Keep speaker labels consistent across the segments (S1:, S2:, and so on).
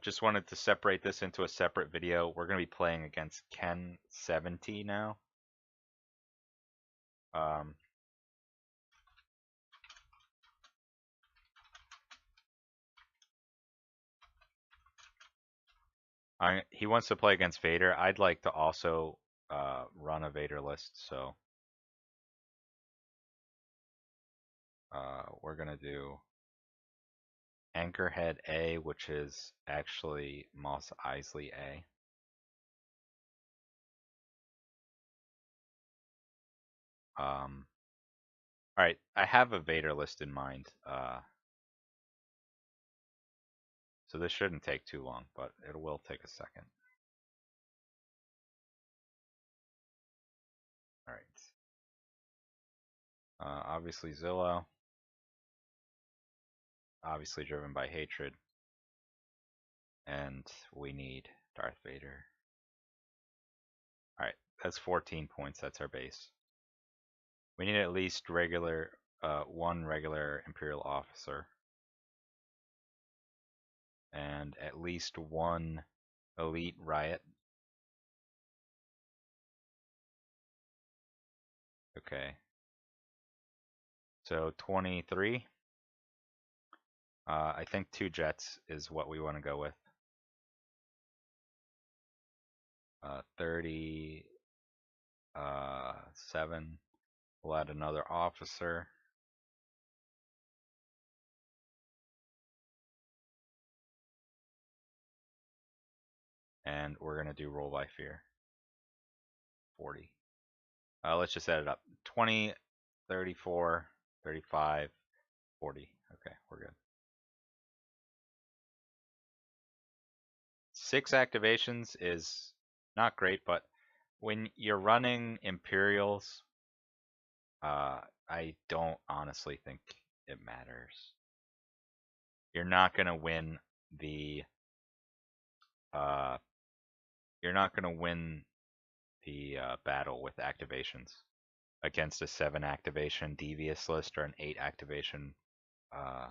S1: Just wanted to separate this into a separate video. We're going to be playing against Ken 70 now. Um, he wants to play against Vader. I'd like to also run a Vader list, so we're going to do Anchorhead A, which is actually Mos Eisley A. Alright, I have a Vader list in mind. So this shouldn't take too long, but it will take a second. Alright. Obviously Zillow. Obviously driven by hatred. And we need Darth Vader. Alright, that's 14 points. That's our base. We need at least one regular Imperial officer. And at least one elite riot. Okay. So 23. I think 2 jets is what we want to go with. 37. We'll add another officer. And we're going to do roll by fear. 40. Let's just add it up. 20, 34, 35, 40. Okay, we're good. 6 activations is not great, but when you're running Imperials, I don't honestly think it matters. You're not gonna win the battle with activations against a 7 activation devious list or an 8 activation a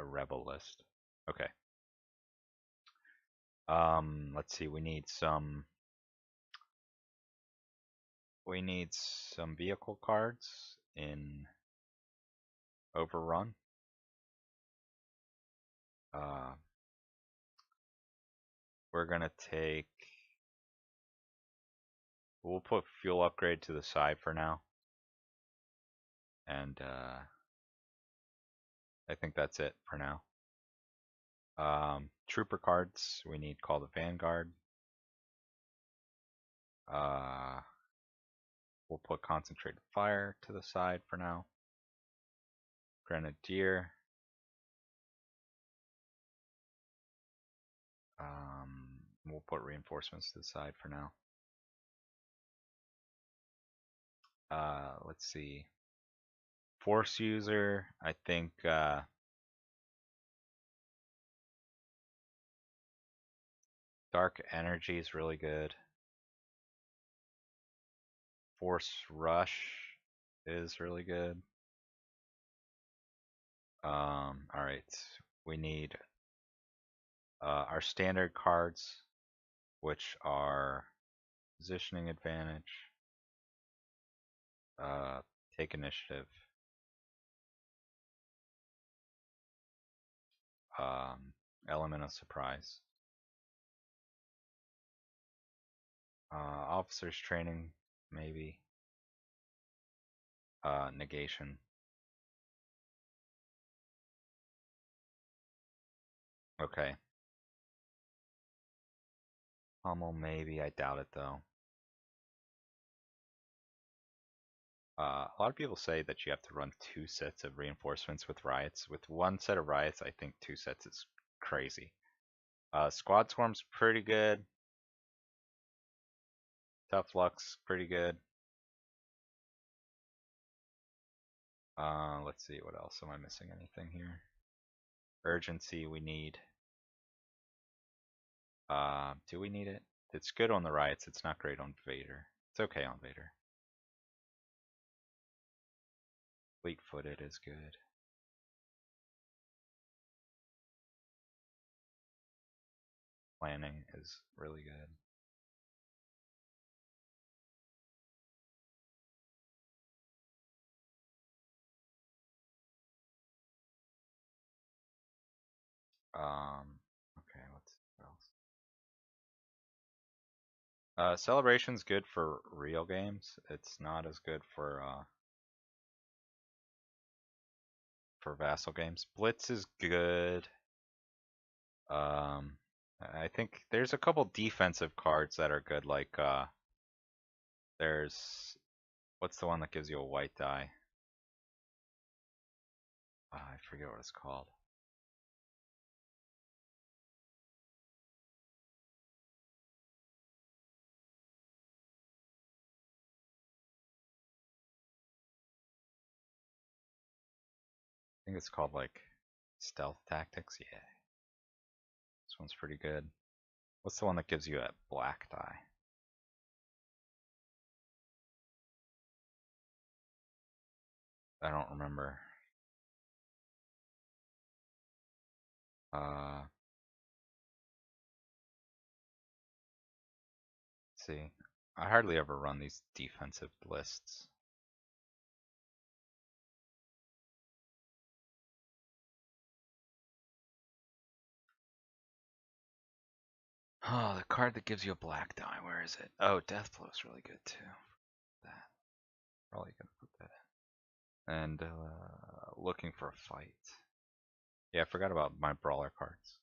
S1: rebel list. Okay. Let's see. We need some vehicle cards in Overrun. We're gonna take. We'll put fuel upgrade to the side for now, and I think that's it for now. Trooper cards. We need Call the Vanguard. We'll put Concentrated Fire to the side for now. Grenadier. We'll put reinforcements to the side for now. Let's see. Force user, I think Dark Energy is really good. Force Rush is really good. Alright, we need our standard cards, which are Positioning Advantage, Take Initiative, Element of Surprise, Officers Training, maybe, Negation. Okay. Hummel, maybe. I doubt it, though. A lot of people say that you have to run 2 sets of reinforcements with riots. With 1 set of riots, I think 2 sets is crazy. Squad Swarm's pretty good. Tough Luck's pretty good. Let's see, what else? Am I missing anything here? Urgency we need. Do we need it? It's good on the riots, it's not great on Vader. It's okay on Vader. Fleet-footed is good. planning is really good. Okay, what else? Celebration's good for real games. It's not as good for vassal games. Blitz is good. Um, I think there's a couple defensive cards that are good. Like there's what's the one that gives you a white die? I forget what it's called. I think it's called like Stealth Tactics. Yeah, this one's pretty good. What's the one that gives you a black die? I don't remember. Let's see. I hardly ever run these defensive lists. Oh, the card that gives you a black die. Where is it? Oh, Deathblow is really good too. That probably gonna put that in. And looking for a fight. Yeah, I forgot about my brawler cards.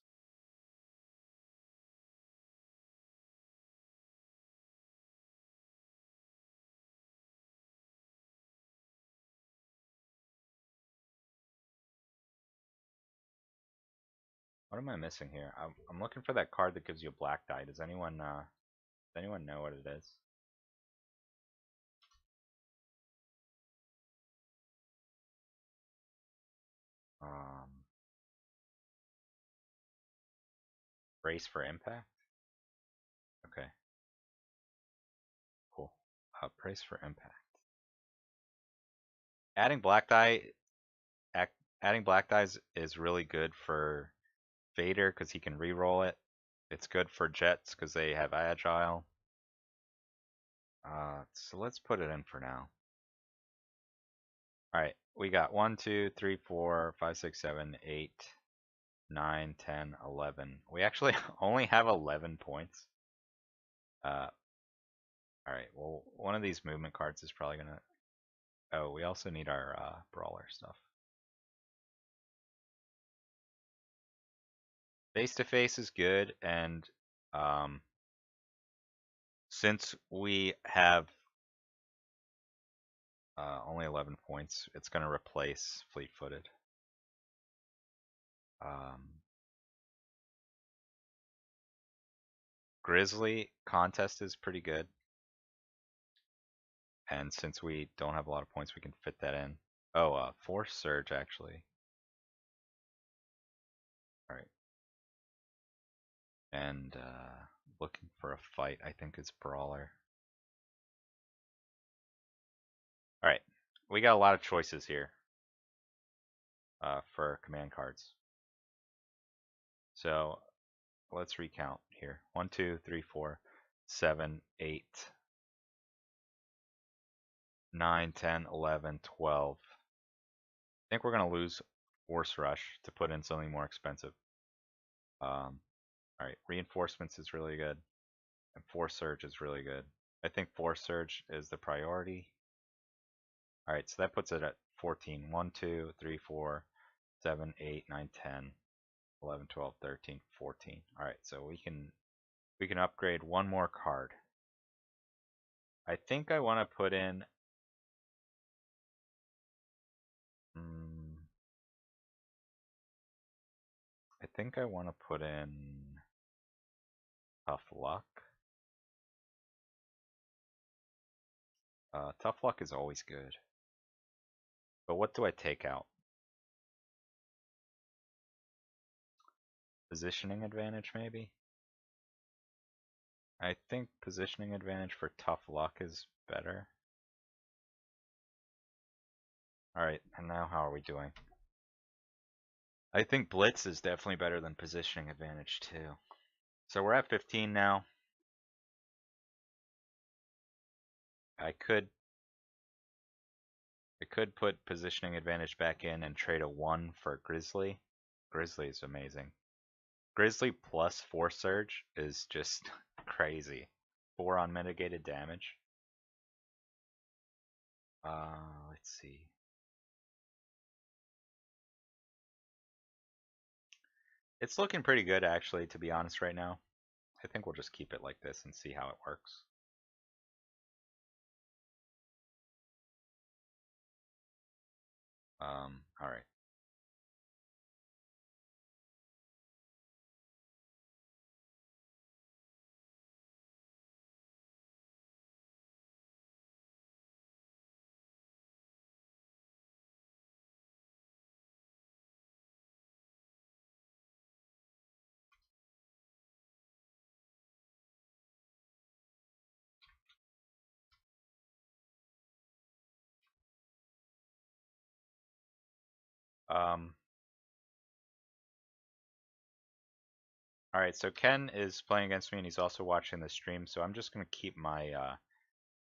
S1: What am I missing here? I'm looking for that card that gives you a black die. Does anyone know what it is? Um, Brace for impact. Okay, cool. Brace for impact. Adding black die, adding black dies is really good for Vader because he can re-roll it. It's good for Jets because they have agile. So let's put it in for now. All right, we got 1, 2, 3, 4, 5, 6, 7, 8, 9, 10, 11. We actually only have 11 points. All right, well, one of these movement cards is probably gonna. Oh, we also need our brawler stuff. Face to face is good, and since we have only 11 points, it's gonna replace fleet-footed. Grizzly contest is pretty good. And since we don't have a lot of points, we can fit that in. Oh, Force Surge, actually. Alright. And looking for a fight, I think it's Brawler. Alright. We got a lot of choices here for command cards. So let's recount here. 1, 2, 3, 4, 7, 8, 9, 10, 11, 12. I think we're going to lose Force Rush to put in something more expensive. Alright, Reinforcements is really good. And Force Surge is really good. I think Force Surge is the priority. Alright, so that puts it at 14. 1, 2, 3, 4, 7, 8, 9, 10, 11, 12, 13, 14. Alright, so we can upgrade one more card. I think I want to put in I think I want to put in Tough Luck. Tough Luck is always good. But what do I take out? Positioning advantage, maybe? I think positioning advantage for Tough Luck is better. Alright, and now how are we doing? I think Blitz is definitely better than positioning advantage too. So we're at 15 now. I could put positioning advantage back in and trade a 1 for Grizzly. Grizzly is amazing. Grizzly plus 4 Surge is just crazy. 4 on mitigated damage. Let's see. It's looking pretty good actually, to be honest right now. I think we'll just keep it like this and see how it works. Alright. Alright, so Ken is playing against me and he's also watching the stream, so I'm just going to keep my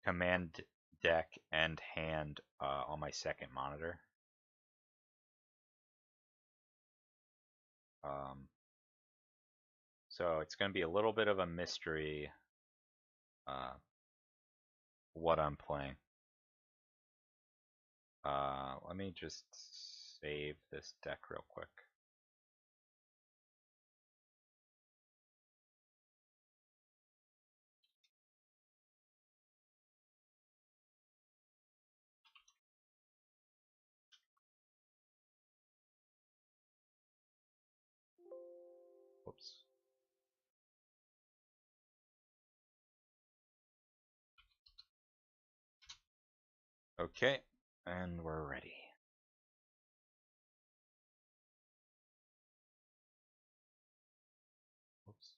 S1: command deck and hand on my second monitor. So it's going to be a little bit of a mystery what I'm playing. Let me just save this deck real quick. Whoops. Okay, and we're ready. Whoops.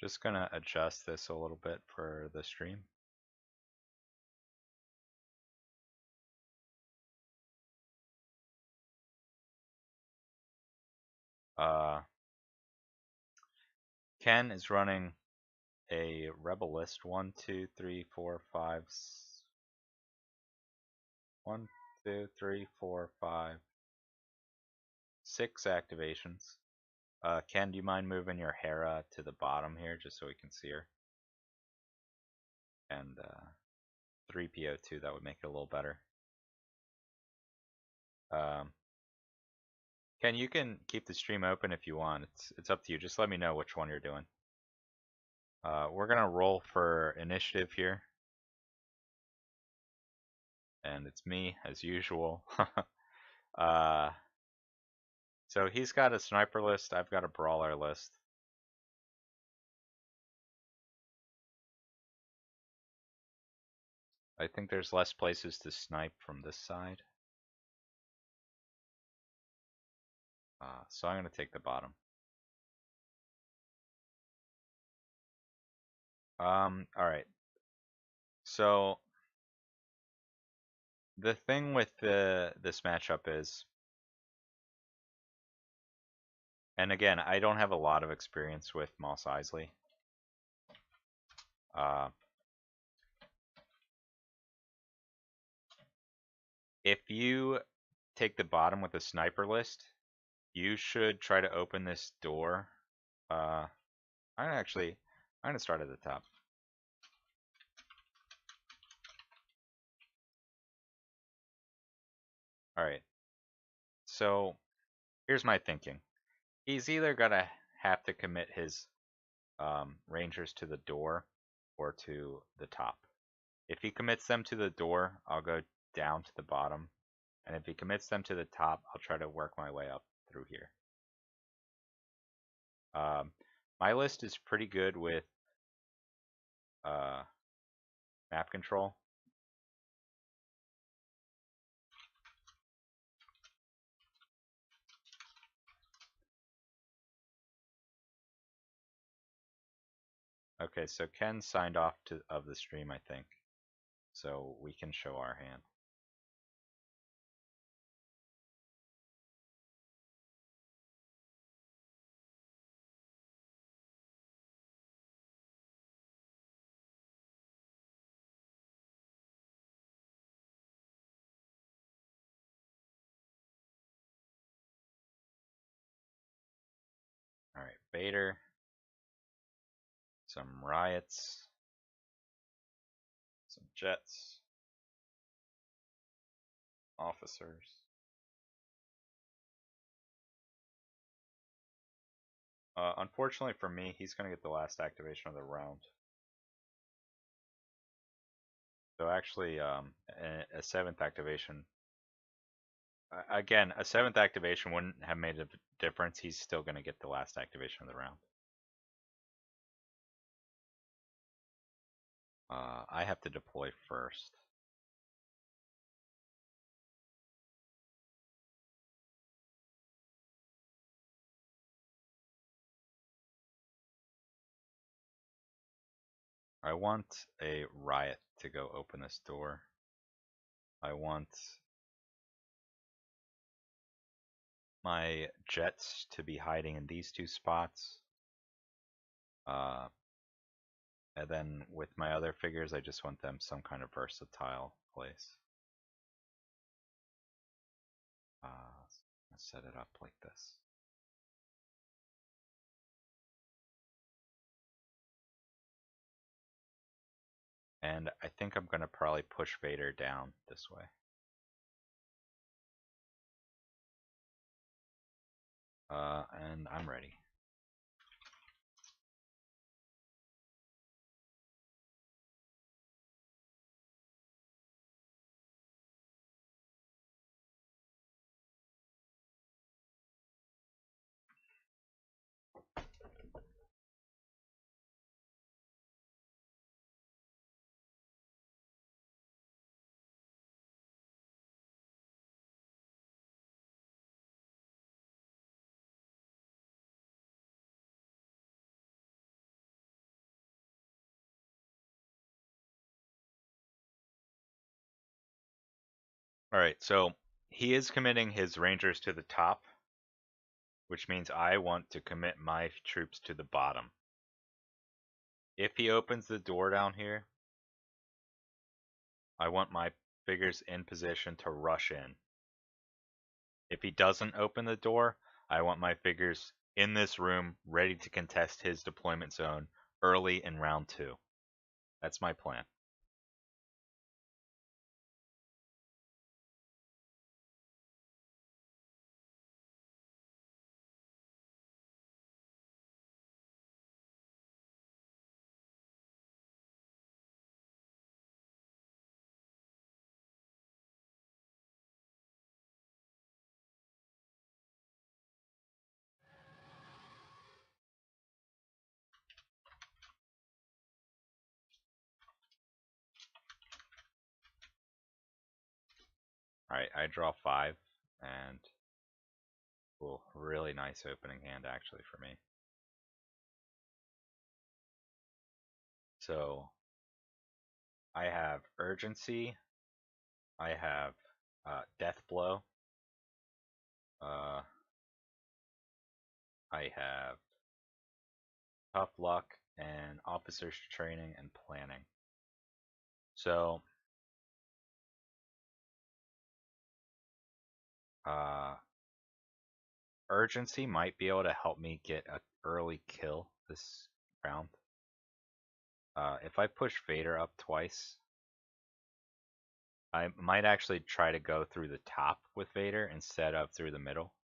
S1: Just gonna adjust this a little bit for the stream. Ken is running a rebel list. 1, 2, 3, 4, 5. 1, 2, 3, 4, 5, 6 activations. Ken, do you mind moving your Hera to the bottom here just so we can see her? And 3PO2, that would make it a little better. Ken, you can keep the stream open if you want. It's up to you. Just let me know which one you're doing. We're gonna roll for initiative here. And it's me, as usual. So he's got a sniper list, I've got a brawler list. I think there's less places to snipe from this side. So I'm going to take the bottom. Alright. So the thing with this matchup is, and again, I don't have a lot of experience with Mos Eisley. If you take the bottom with a sniper list, you should try to open this door. I'm gonna start at the top. Alright. So here's my thinking. He's either gonna have to commit his rangers to the door or to the top. If he commits them to the door, I'll go down to the bottom. And if he commits them to the top, I'll try to work my way up through here. My list is pretty good with map control. Okay, so Ken signed off of the stream, I think. So we can show our hand. Alright, Vader. Some riots. Some jets. Officers. Unfortunately for me, he's going to get the last activation of the round. So actually, a 7th activation. Again, a 7th activation wouldn't have made a difference. He's still going to get the last activation of the round. I have to deploy first. I want a riot to go open this door. I want my jets to be hiding in these 2 spots. And then with my other figures, I just want them some kind of versatile place. Let's set it up like this. And I think I'm going to probably push Vader down this way. And I'm ready. Alright, so he is committing his rangers to the top, which means I want to commit my troops to the bottom. If he opens the door down here, I want my figures in position to rush in. If he doesn't open the door, I want my figures in this room ready to contest his deployment zone early in round 2. That's my plan. Alright, I draw 5, and ooh, really nice opening hand actually for me. So I have urgency, I have death blow, I have tough luck, and officers training and planning. So urgency might be able to help me get an early kill this round. If I push Vader up twice, I might actually try to go through the top with Vader instead of through the middle.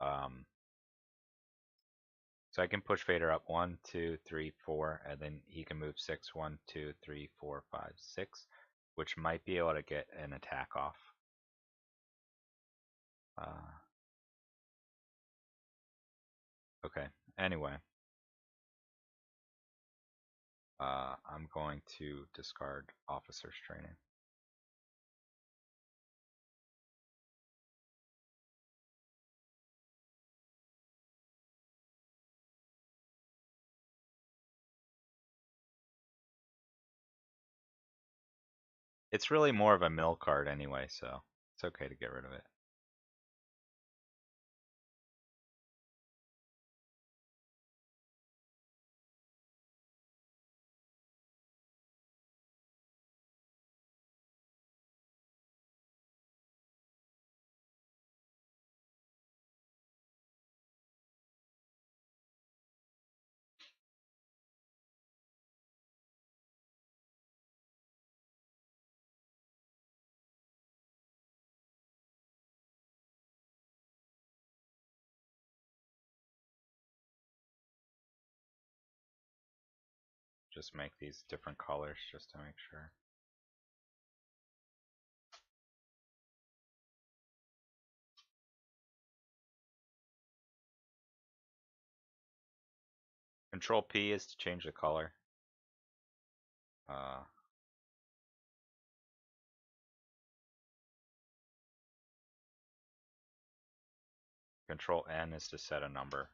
S1: So I can push Vader up 1, 2, 3, 4, and then he can move 6, 1, 2, 3, 4, 5, 6, which might be able to get an attack off. Okay, anyway. I'm going to discard officer's training. It's really more of a mill card anyway, so it's okay to get rid of it. Just make these different colors just to make sure. Control P is to change the color. Uh, Control N is to set a number.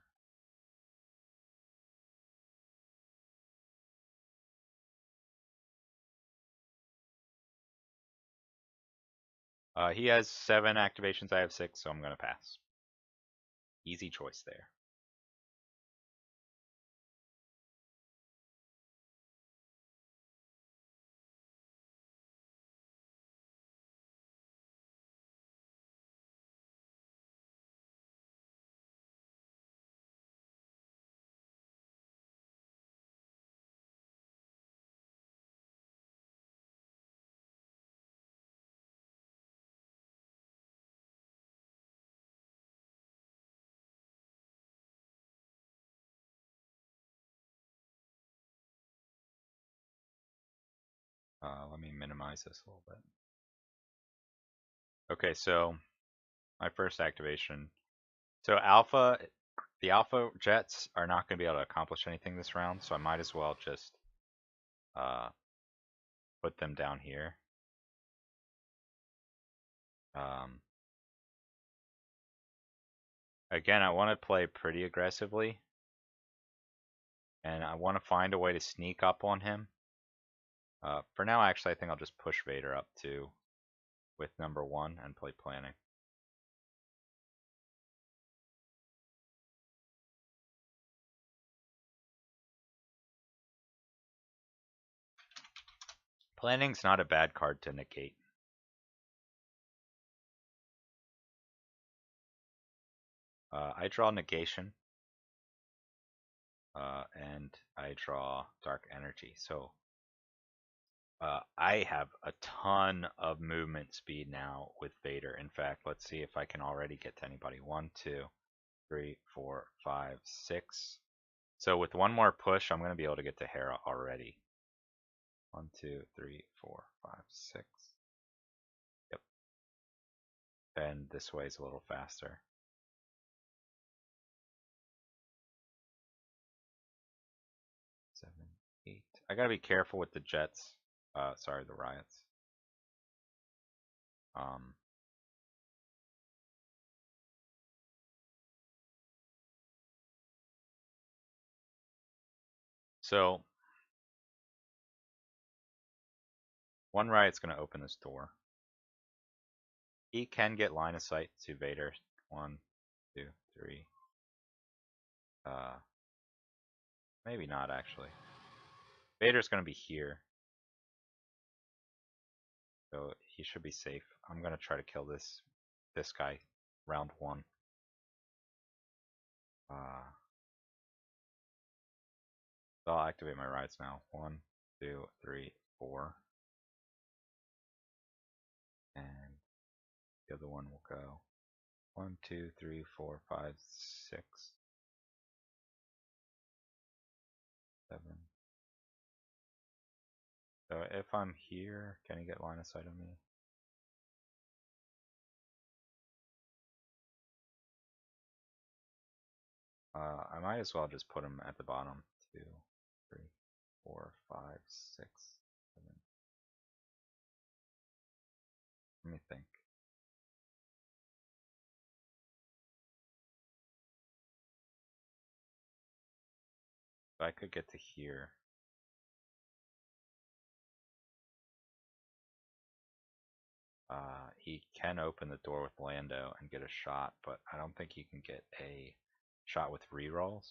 S1: He has 7 activations, I have 6, so I'm going to pass. Easy choice there. Let me minimize this a little bit. Okay, so my first activation. So the Alpha Jets are not going to be able to accomplish anything this round, so I might as well just uh, put them down here. Again, I want to play pretty aggressively, and I want to find a way to sneak up on him. For now, actually, I think I'll just push Vader up too with number 1 and play planning. Planning's not a bad card to negate. I draw negation, and I draw dark energy. So I have a ton of movement speed now with Vader. In fact, let's see if I can already get to anybody. 1, 2, 3, 4, 5, 6. So with one more push, I'm going to be able to get to Hera already. 1, 2, 3, 4, 5, 6. Yep. And this way is a little faster. 7, 8. I gotta be careful with the jets. Sorry, the riots. So one riot's gonna open this door. He can get line of sight to Vader. 1, 2, 3. Maybe not actually. Vader's gonna be here, so he should be safe. I'm gonna try to kill this guy round 1. So I'll activate my riots now. 1, 2, 3, 4, and the other one will go 1, 2, 3, 4, 5, 6, 7. So if I'm here, can he get line of sight on me? I might as well just put him at the bottom. 2, 3, 4, 5, 6, 7. Let me think. If I could get to here. he can open the door with Lando and get a shot, but I don't think he can get a shot with rerolls.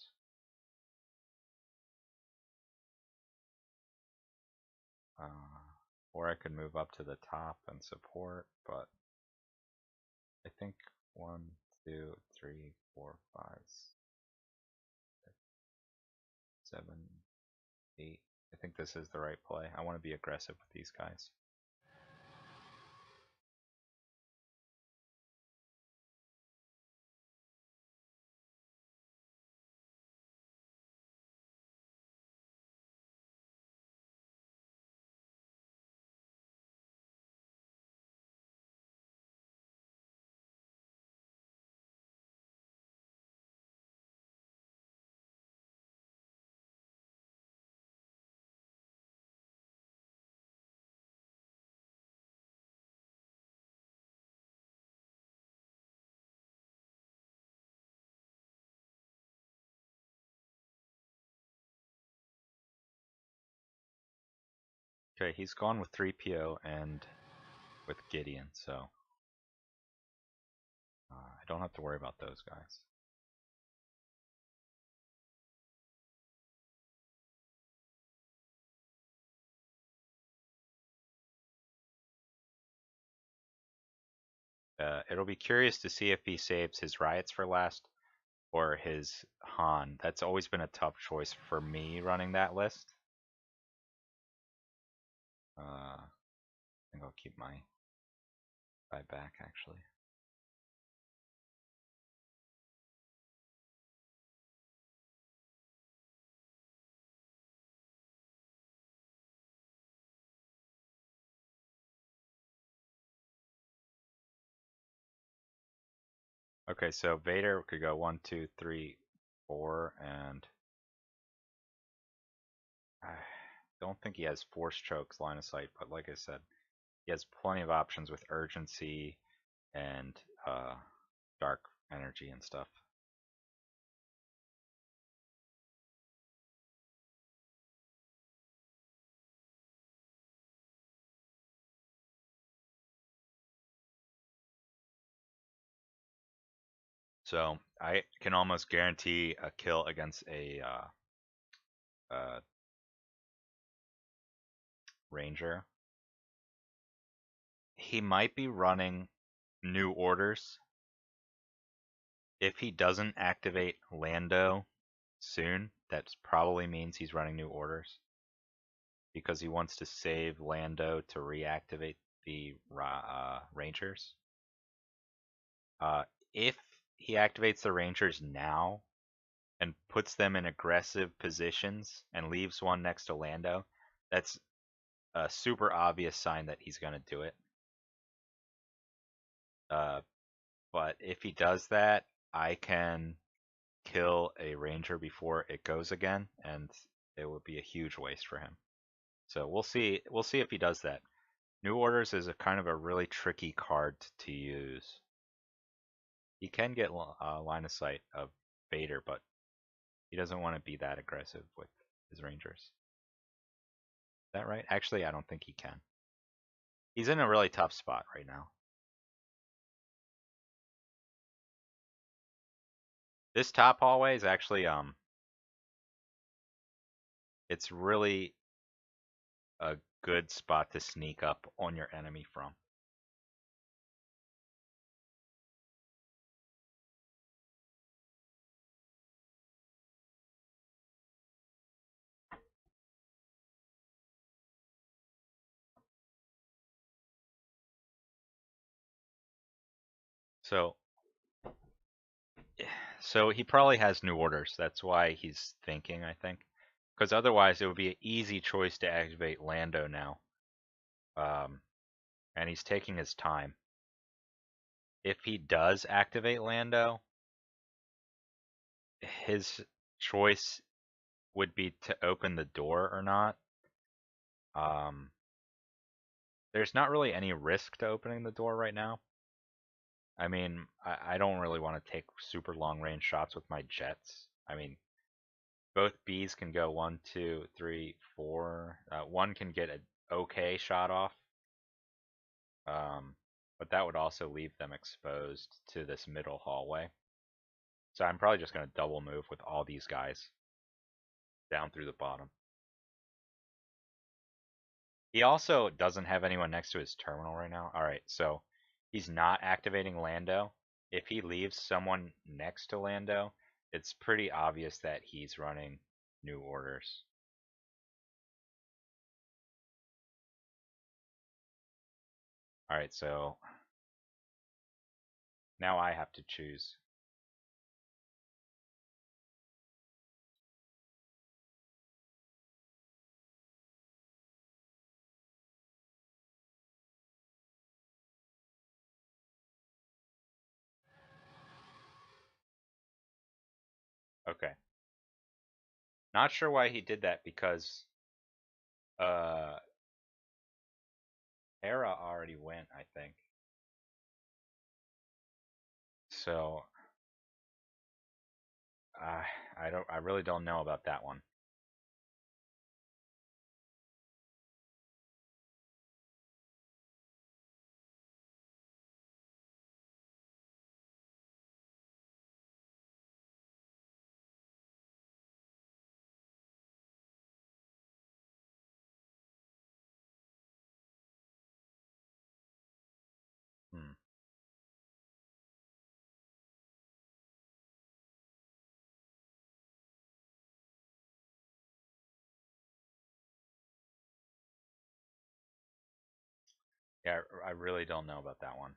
S1: Or I could move up to the top and support, but I think 1, 2, 3, 4, 5, 6, 7, 8. I think this is the right play. I want to be aggressive with these guys. Okay, he's gone with 3PO and with Gideon, so I don't have to worry about those guys. It'll be curious to see if he saves his riots for last or his Han. That's always been a tough choice for me running that list. I think I'll keep my guy back actually. Okay, so Vader could go 1, 2, 3, 4, and I don't think he has force chokes line of sight, but like I said, he has plenty of options with urgency and dark energy and stuff. So I can almost guarantee a kill against a ranger. He might be running new orders. If he doesn't activate Lando soon, that probably means he's running new orders because he wants to save Lando to reactivate the Rangers. If he activates the Rangers now and puts them in aggressive positions and leaves one next to Lando, that's a super obvious sign that he's going to do it. But if he does that, I can kill a ranger before it goes again, and it would be a huge waste for him. So we'll see. We'll see if he does that. New orders is a kind of a really tricky card to use. He can get line of sight of Vader, but he doesn't want to be that aggressive with his rangers. Is that right? Actually, I don't think he can. He's in a really tough spot right now. This top hallway is actually it's really a good spot to sneak up on your enemy from. So so he probably has new orders. That's why he's thinking, I think. Because otherwise it would be an easy choice to activate Lando now. And he's taking his time. If he does activate Lando, his choice would be to open the door or not. There's not really any risk to opening the door right now. I mean, I don't really want to take super long range shots with my jets. I mean, both Bs can go 1, 2, 3, 4. One can get an okay shot off. but that would also leave them exposed to this middle hallway. So I'm probably just going to double move with all these guys down through the bottom. He also doesn't have anyone next to his terminal right now. Alright, so he's not activating Lando. If he leaves someone next to Lando, it's pretty obvious that he's running new orders. Alright, so now I have to choose. Okay. Not sure why he did that because uh Hera already went, I think. So I really don't know about that one. Hmm. Yeah, I really don't know about that one.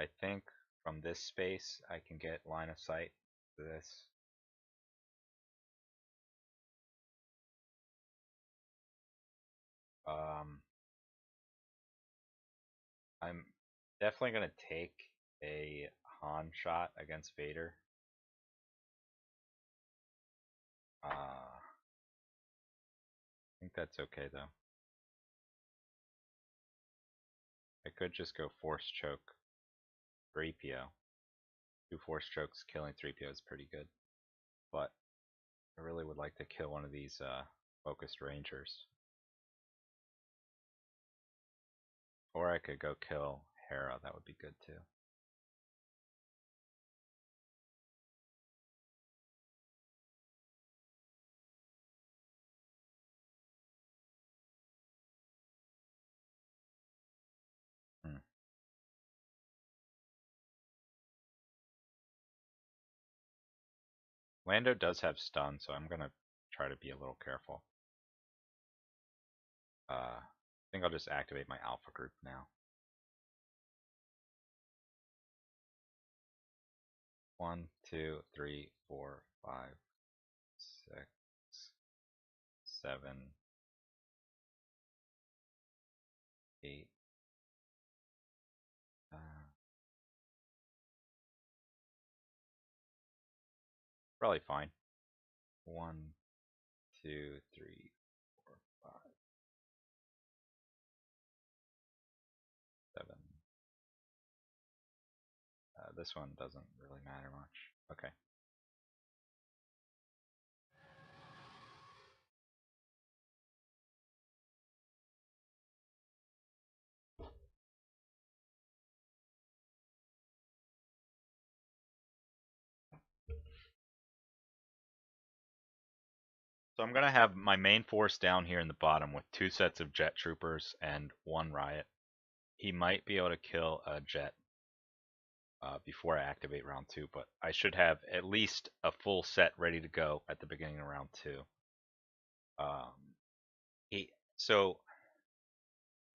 S1: I think from this space I can get line of sight to this. Um, I'm definitely gonna take a Han shot against Vader. I think that's okay though. I could just go force choke 3PO. Two force chokes killing 3PO is pretty good, but I really would like to kill one of these focused rangers. Or I could go kill Hera, that would be good too. Hmm. Lando does have stun, so I'm gonna try to be a little careful. I think I'll just activate my alpha group now. 1, 2, 3, 4, 5, 6, 7, 8. Probably fine. 1, 2, 3, 4, 5, 7. This one doesn't really matter much. Okay. So I'm gonna have my main force down here in the bottom with 2 sets of jet troopers and 1 riot. He might be able to kill a jet before I activate round 2, but I should have at least a full set ready to go at the beginning of round 2. Um, so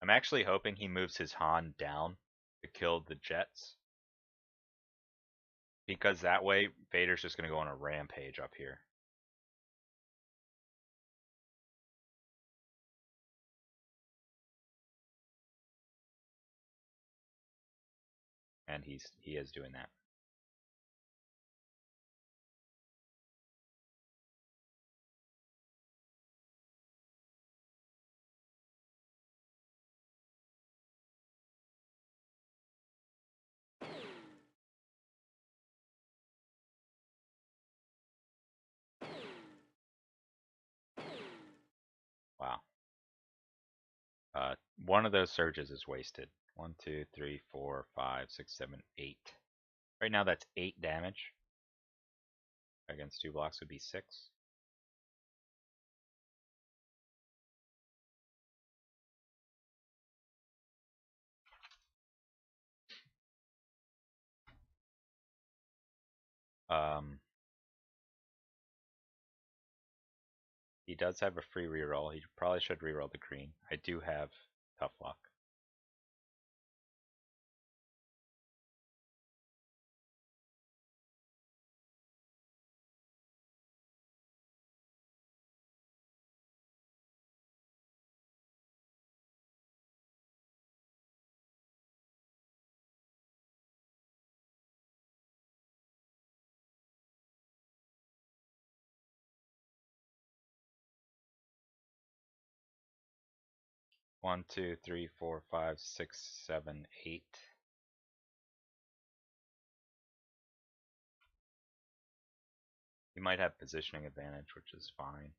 S1: I'm actually hoping he moves his Han down to kill the jets, because that way Vader's just gonna go on a rampage up here. And he is doing that. One of those surges is wasted. 1, 2, 3, 4, 5, 6, 7, 8. Right now that's 8 damage. Against 2 blocks would be 6. He does have a free reroll. He probably should reroll the green. I do have tough luck. One, two, three, four, 5, 6, 7, 8. He might have positioning advantage, which is fine.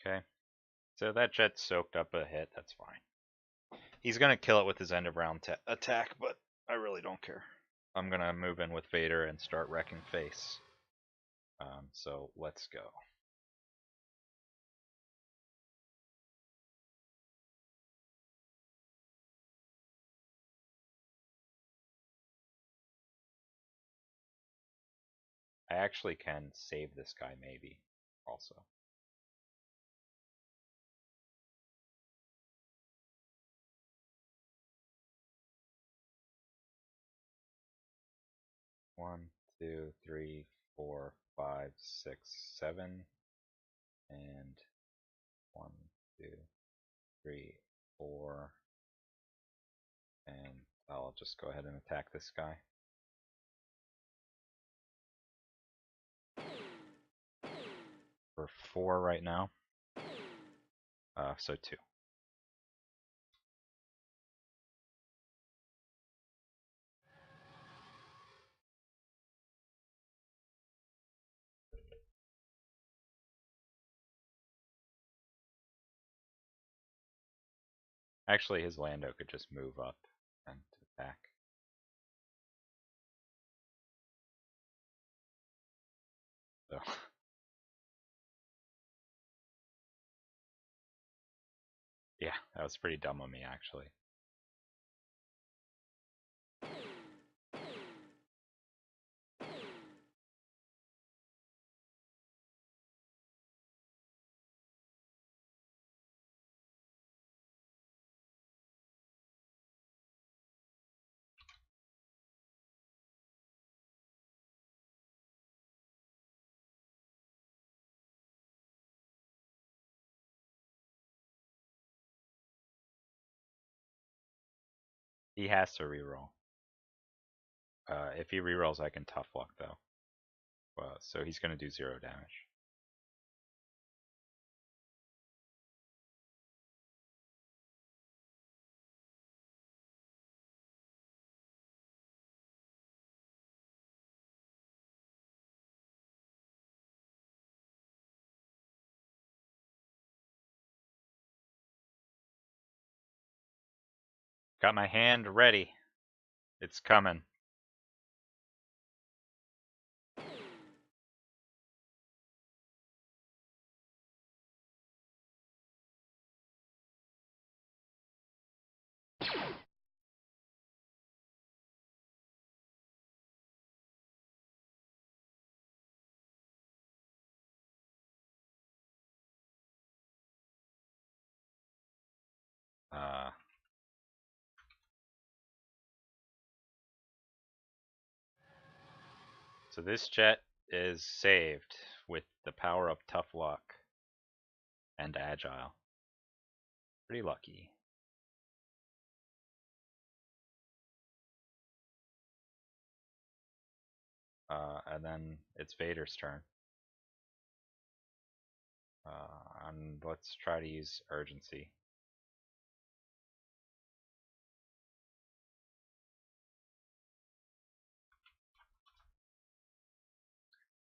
S1: Okay. So that jet soaked up a hit. That's fine. He's going to kill it with his end of round attack, but I really don't care. I'm going to move in with Vader and start wrecking face. So let's go. I actually can save this guy maybe also. One, two, three, four, 5, 6, 7, and 1, 2, 3, 4, and I'll just go ahead and attack this guy. For 4 right now. So 2. Actually, his Lando could just move up and attack. So yeah, that was pretty dumb of me actually. He has to reroll. If he rerolls, I can tough luck though. So he's going to do 0 damage. Got my hand ready. It's coming. So this jet is saved with the power of tough luck and agile. Pretty lucky. And then it's Vader's turn. And let's try to use urgency.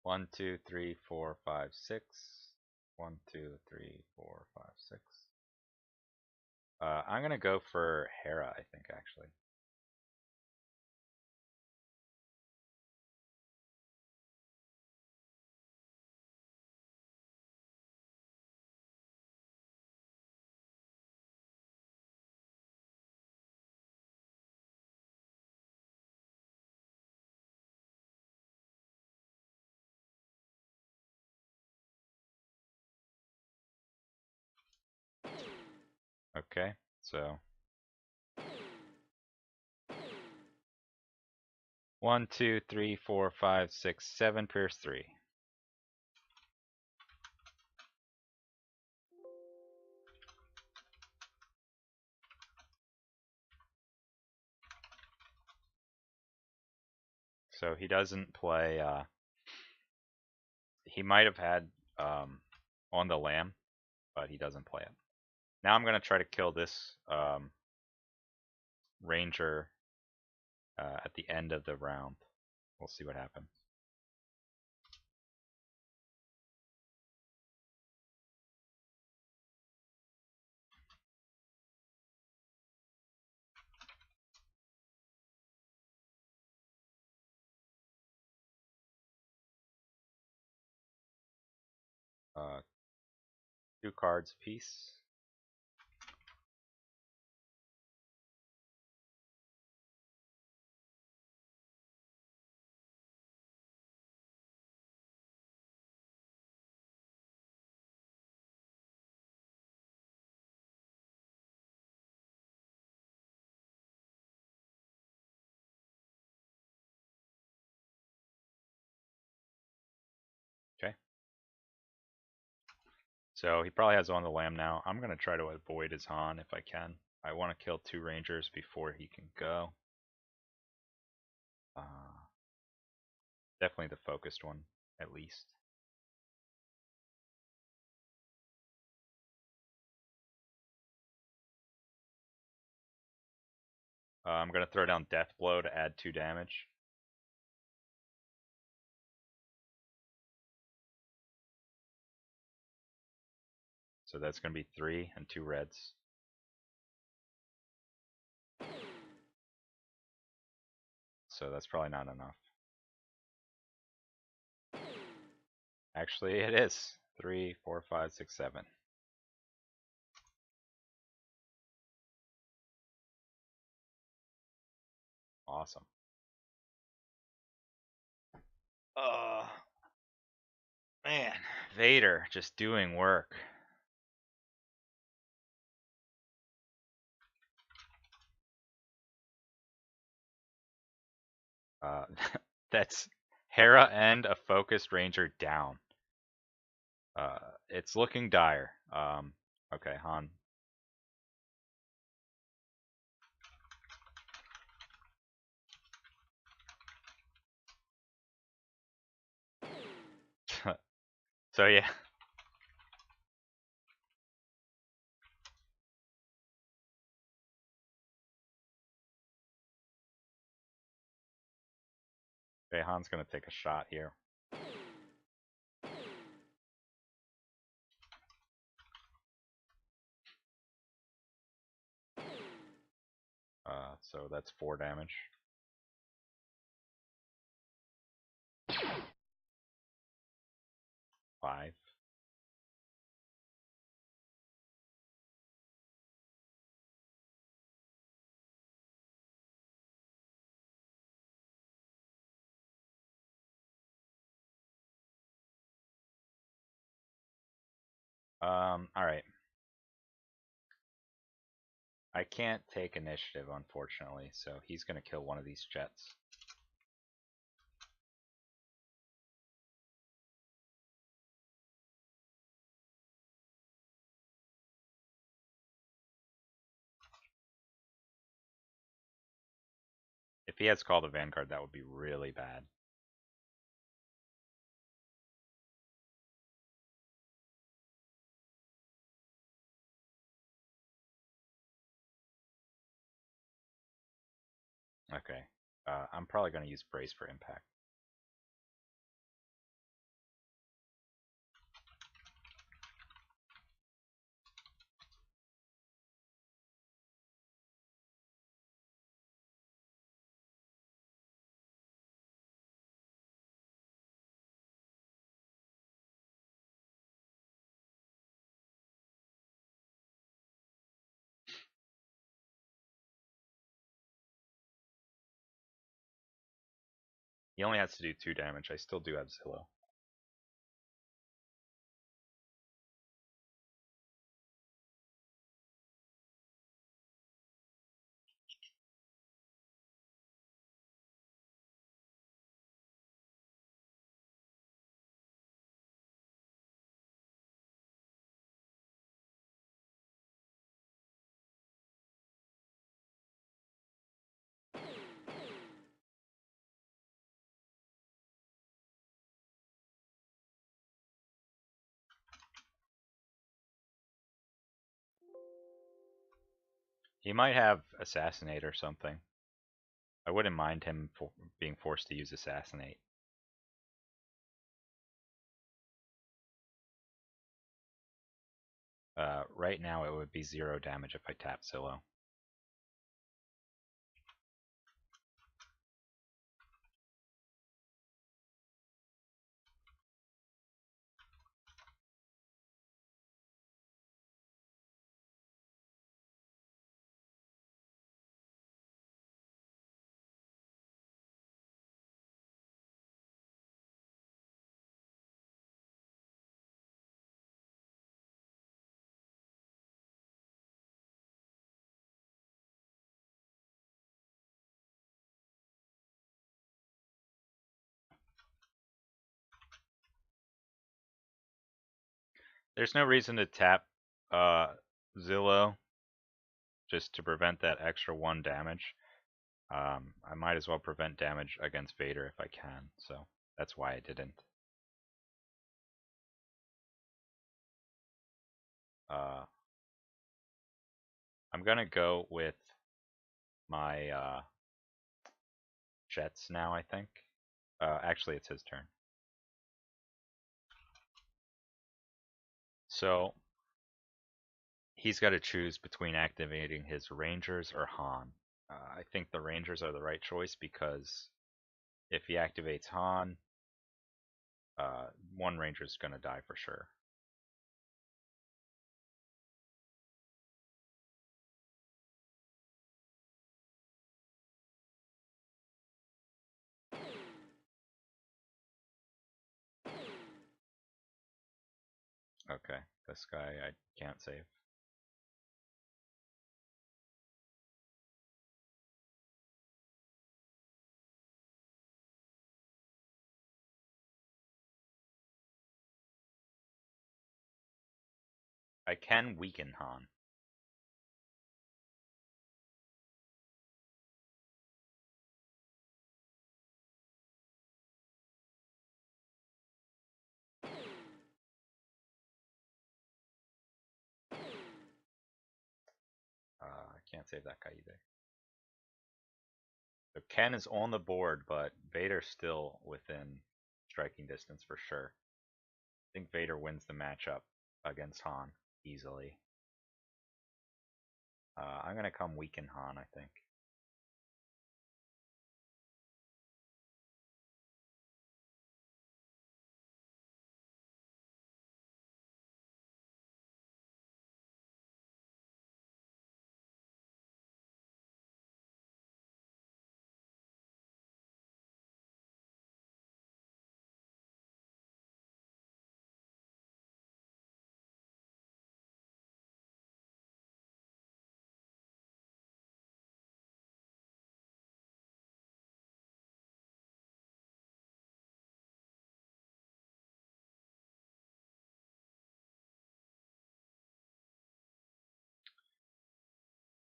S1: One, two, three, four, five, six. 1, 2, 3, 4, 5, 6. I'm gonna go for Hera, I think, actually. Okay, so 1, 2, 3, 4, 5, 6, 7, pierce 3. So he doesn't play. He might have had on the lamb, but he doesn't play it. Now I'm gonna try to kill this ranger at the end of the round. We'll see what happens. Uh, 2 cards apiece. Okay. So he probably has on the lamb now. I'm gonna try to avoid his Han if I can. I want to kill 2 rangers before he can go. Definitely the focused one, at least. I'm gonna throw down Death Blow to add 2 damage. So that's gonna be 3 and 2 reds. So that's probably not enough. Actually, it is. 3, 4, 5, 6, 7. Awesome. Man, Vader just doing work. Uh, that's Hera and a focused ranger down. It's looking dire. Okay, Han. So yeah. Okay, Han's gonna take a shot here. So that's 4 damage. 5. Alright. I can't take initiative, unfortunately, so he's gonna kill one of these jets. If he has Call to Vanguard, that would be really bad. Okay. I'm probably going to use Brace for impact. He only has to do 2 damage. I still do have Zillow. He might have Assassinate or something. I wouldn't mind him being forced to use Assassinate. Right now it would be 0 damage if I tap Zillow. There's no reason to tap Zillow just to prevent that extra 1 damage. I might as well prevent damage against Vader if I can, so that's why I didn't. I'm gonna go with my Jets now, I think. Actually, it's his turn. So he's got to choose between activating his Rangers or Han. I think the Rangers are the right choice because if he activates Han, 1 Ranger is going to die for sure. Okay, this guy I can't save. I can weaken Han. I can't save that guy either. So Ken is on the board, but Vader's still within striking distance for sure. I think Vader wins the matchup against Han easily. I'm going to come weaken Han, I think.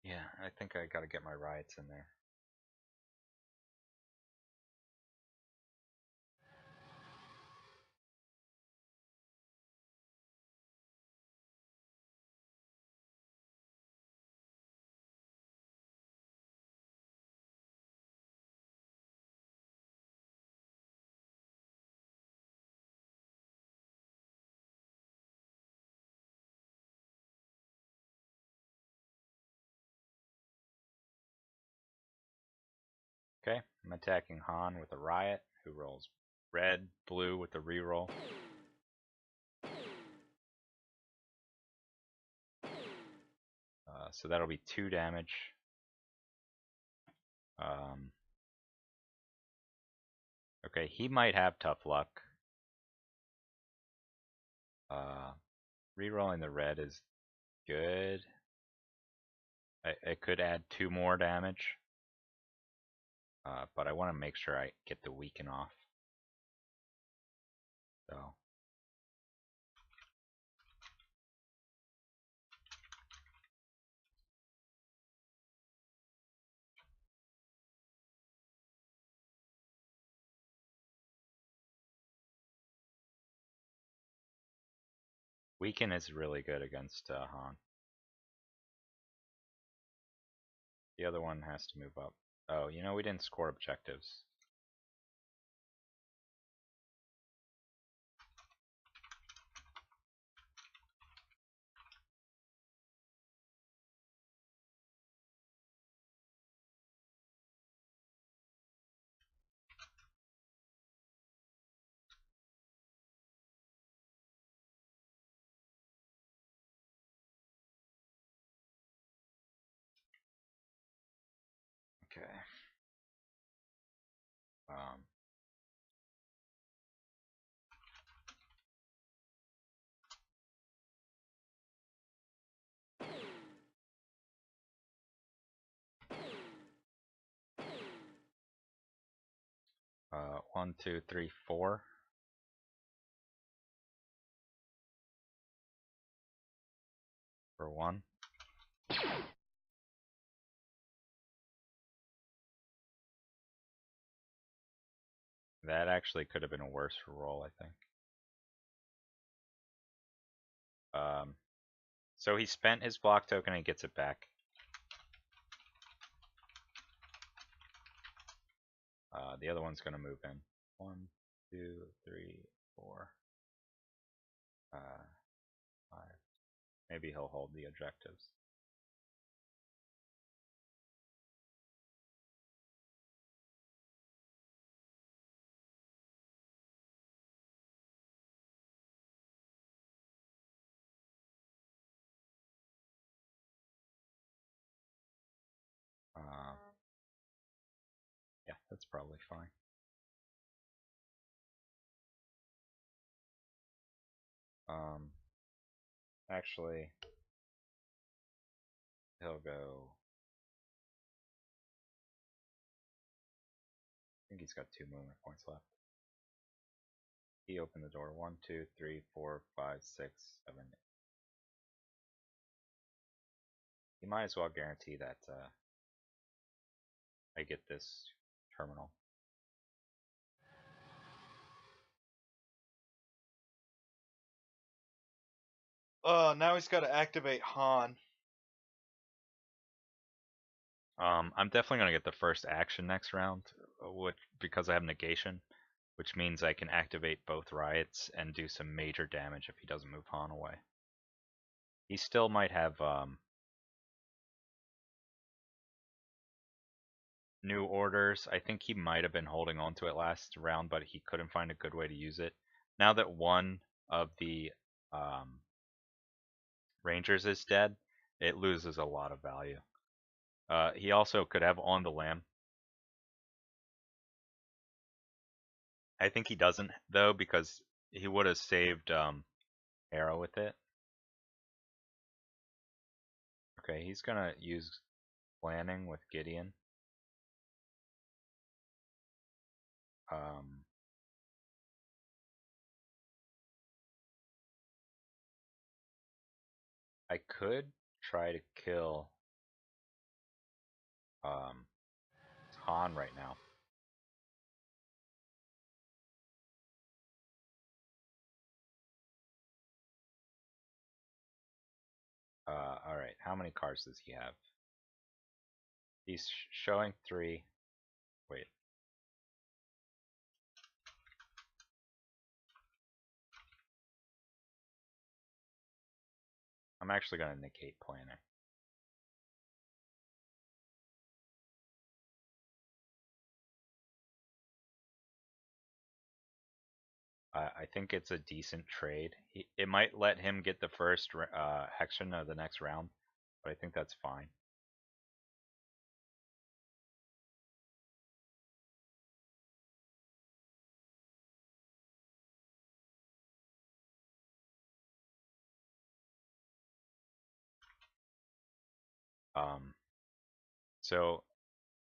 S1: Yeah, I think I gotta get my riots in there. I'm attacking Han with a Riot, who rolls red, blue with a reroll. So that'll be 2 damage. Okay, he might have tough luck. Rerolling the red is good. I could add 2 more damage. But I want to make sure I get the weaken off. So. Weaken is really good against Han. The other one has to move up. Oh, you know, we didn't score objectives. Okay. 1, 2, 3, 4. For 1. That actually could have been a worse roll, I think. So he spent his block token and he gets it back. The other one's going to move in. 1, 2, 3, 4, 5. Maybe he'll hold the objectives. Yeah, that's probably fine. Actually, he'll go. I think he's got 2 movement points left. He opened the door. 1, 2, 3, 4, 5, 6, 7, 8. He might as well guarantee that I get this terminal. Now he's got to activate Han. I'm definitely gonna get the first action next round, because I have negation, which means I can activate both riots and do some major damage if he doesn't move Han away. He still might have new orders. I think he might have been holding on to it last round, but he couldn't find a good way to use it. Now that one of the Rangers is dead, it loses a lot of value. He also could have on the lam. I think he doesn't though, because he would have saved arrow with it. Okay, he's gonna use planning with Gideon. I could try to kill Han right now. Alright, how many cards does he have? He's showing 3. Wait. I'm actually going to negate planning. I think it's a decent trade. It might let him get the first Hexion of the next round, but I think that's fine. Um, so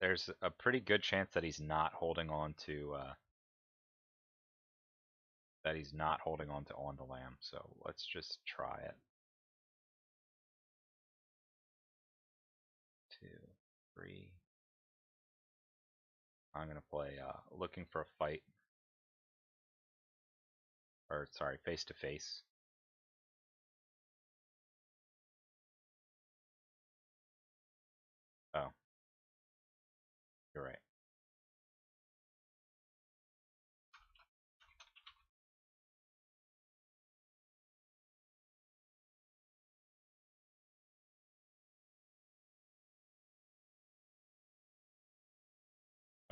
S1: there's a pretty good chance that he's not holding on to On the Lamb. So let's just try it. 2, 3. I'm gonna play looking for a fight, or sorry, face to face. Oh, you're right.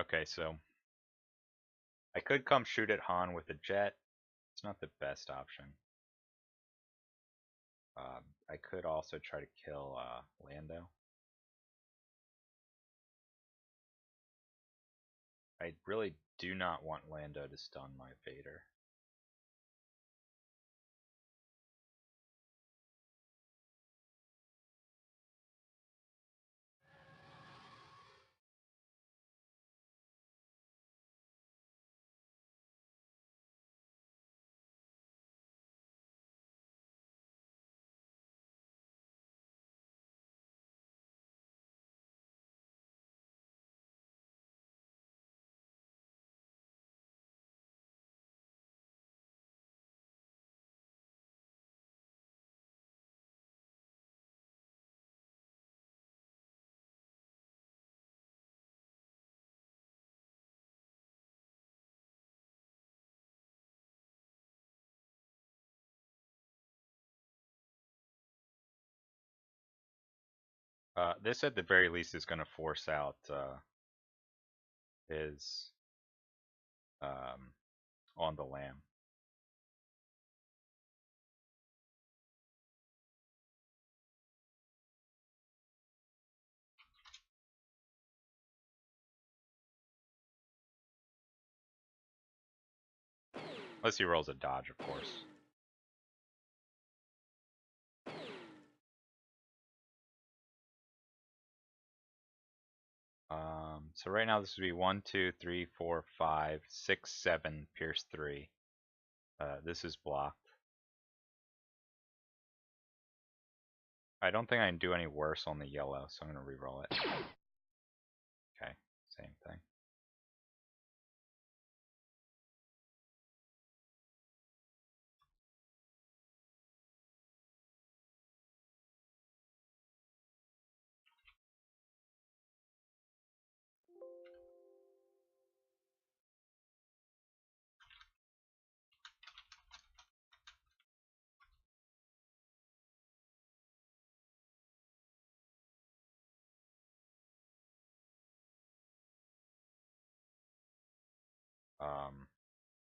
S1: Okay, so I could come shoot at Han with a jet. It's not the best option. I could also try to kill Lando. I really do not want Lando to stun my Vader. This at the very least is going to force out his On the Lamb. Unless he rolls a dodge, of course. So right now this would be 1, 2, 3, 4, 5, 6, 7, pierce 3. This is blocked. I don't think I can do any worse on the yellow, so I'm going to reroll it. Okay, same thing.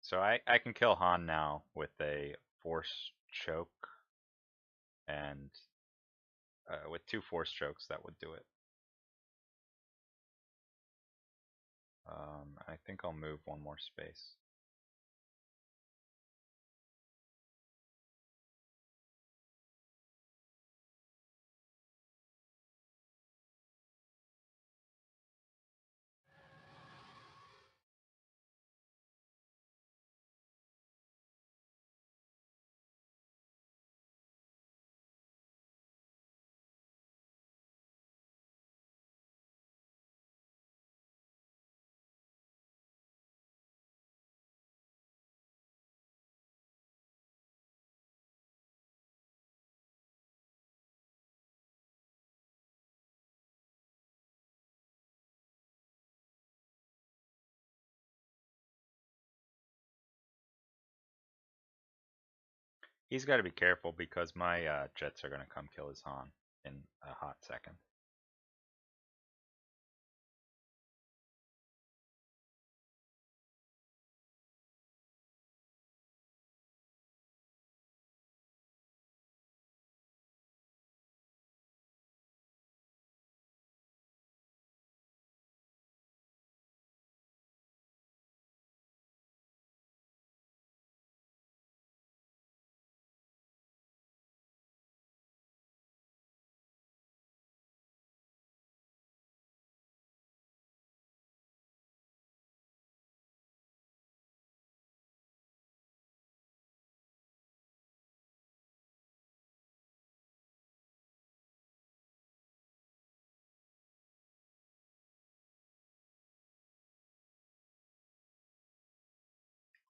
S1: So I can kill Han now with a force choke, and with 2 force chokes that would do it. I think I'll move 1 more space. He's got to be careful because my jets are going to come kill his Han in a hot second.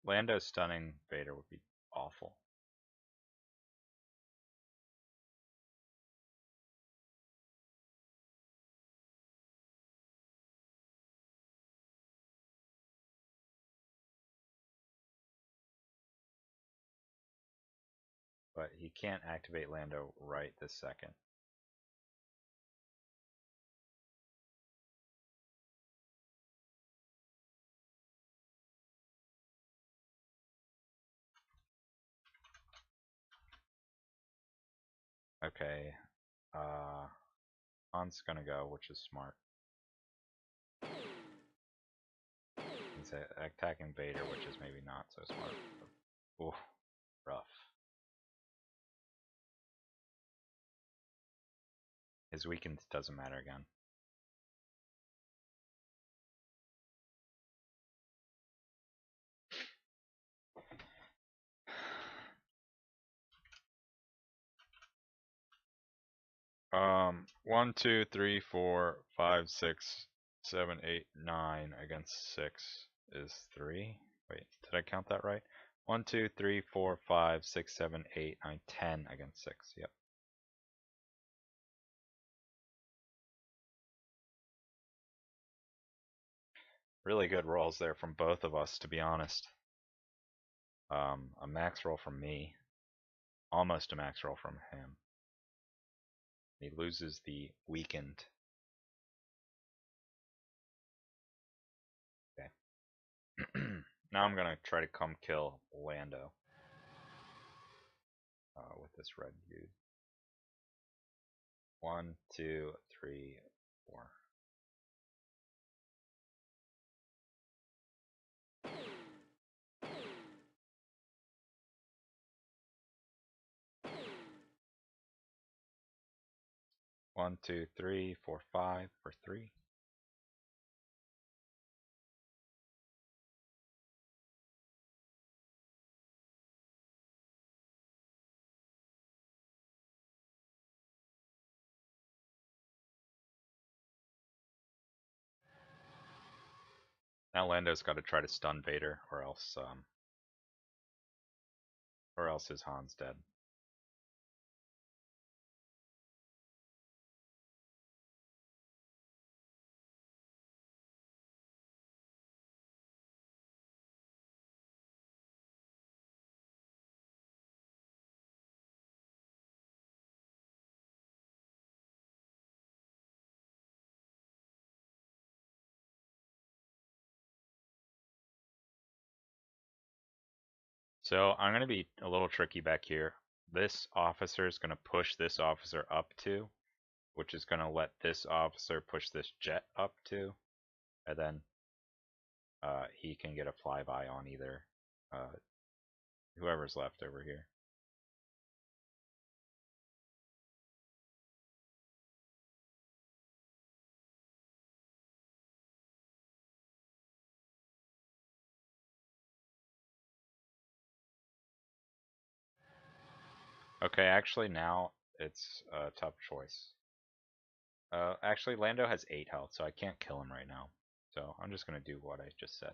S1: Lando stunning Vader would be awful. But he can't activate Lando right this second. Okay, Han's gonna go, which is smart. He's attacking Vader, which is maybe not so smart. Ooh, rough. His weakened doesn't matter again. One, two, three, four, five, six, 7, 8, 9 against 6 is 3. Wait, did I count that right? 1, 2, 3, 4, 5, 6, 7, 8, 9, 10 against 6. Yep. Really good rolls there from both of us, to be honest. A max roll from me. Almost a max roll from him. He loses the weakened. Okay. Now I'm gonna try to come kill Lando with this red dude. 1, 2, 3, 4. One, two, three, four, 5 for 3. Now Lando's got to try to stun Vader, or else his Han's dead. So I'm gonna be a little tricky back here. This officer is gonna push this officer up to, which is gonna let this officer push this jet up to, and then he can get a flyby on either whoever's left over here. Okay, actually now it's a tough choice. Actually Lando has 8 health, so I can't kill him right now. So I'm just gonna do what I just said.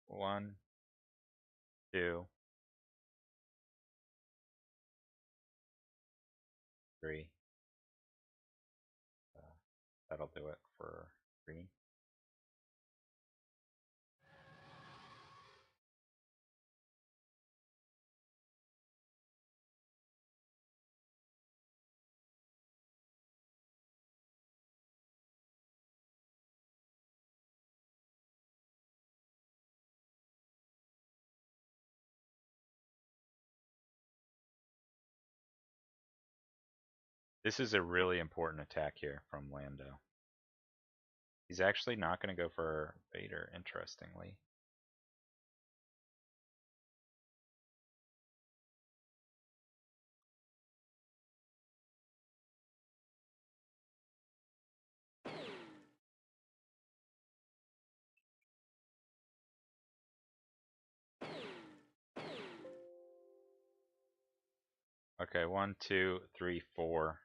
S1: 1, 2, 3. That'll do it for green. This is a really important attack here from Lando. He's actually not going to go for Vader, interestingly. Okay, 1, 2, 3, 4.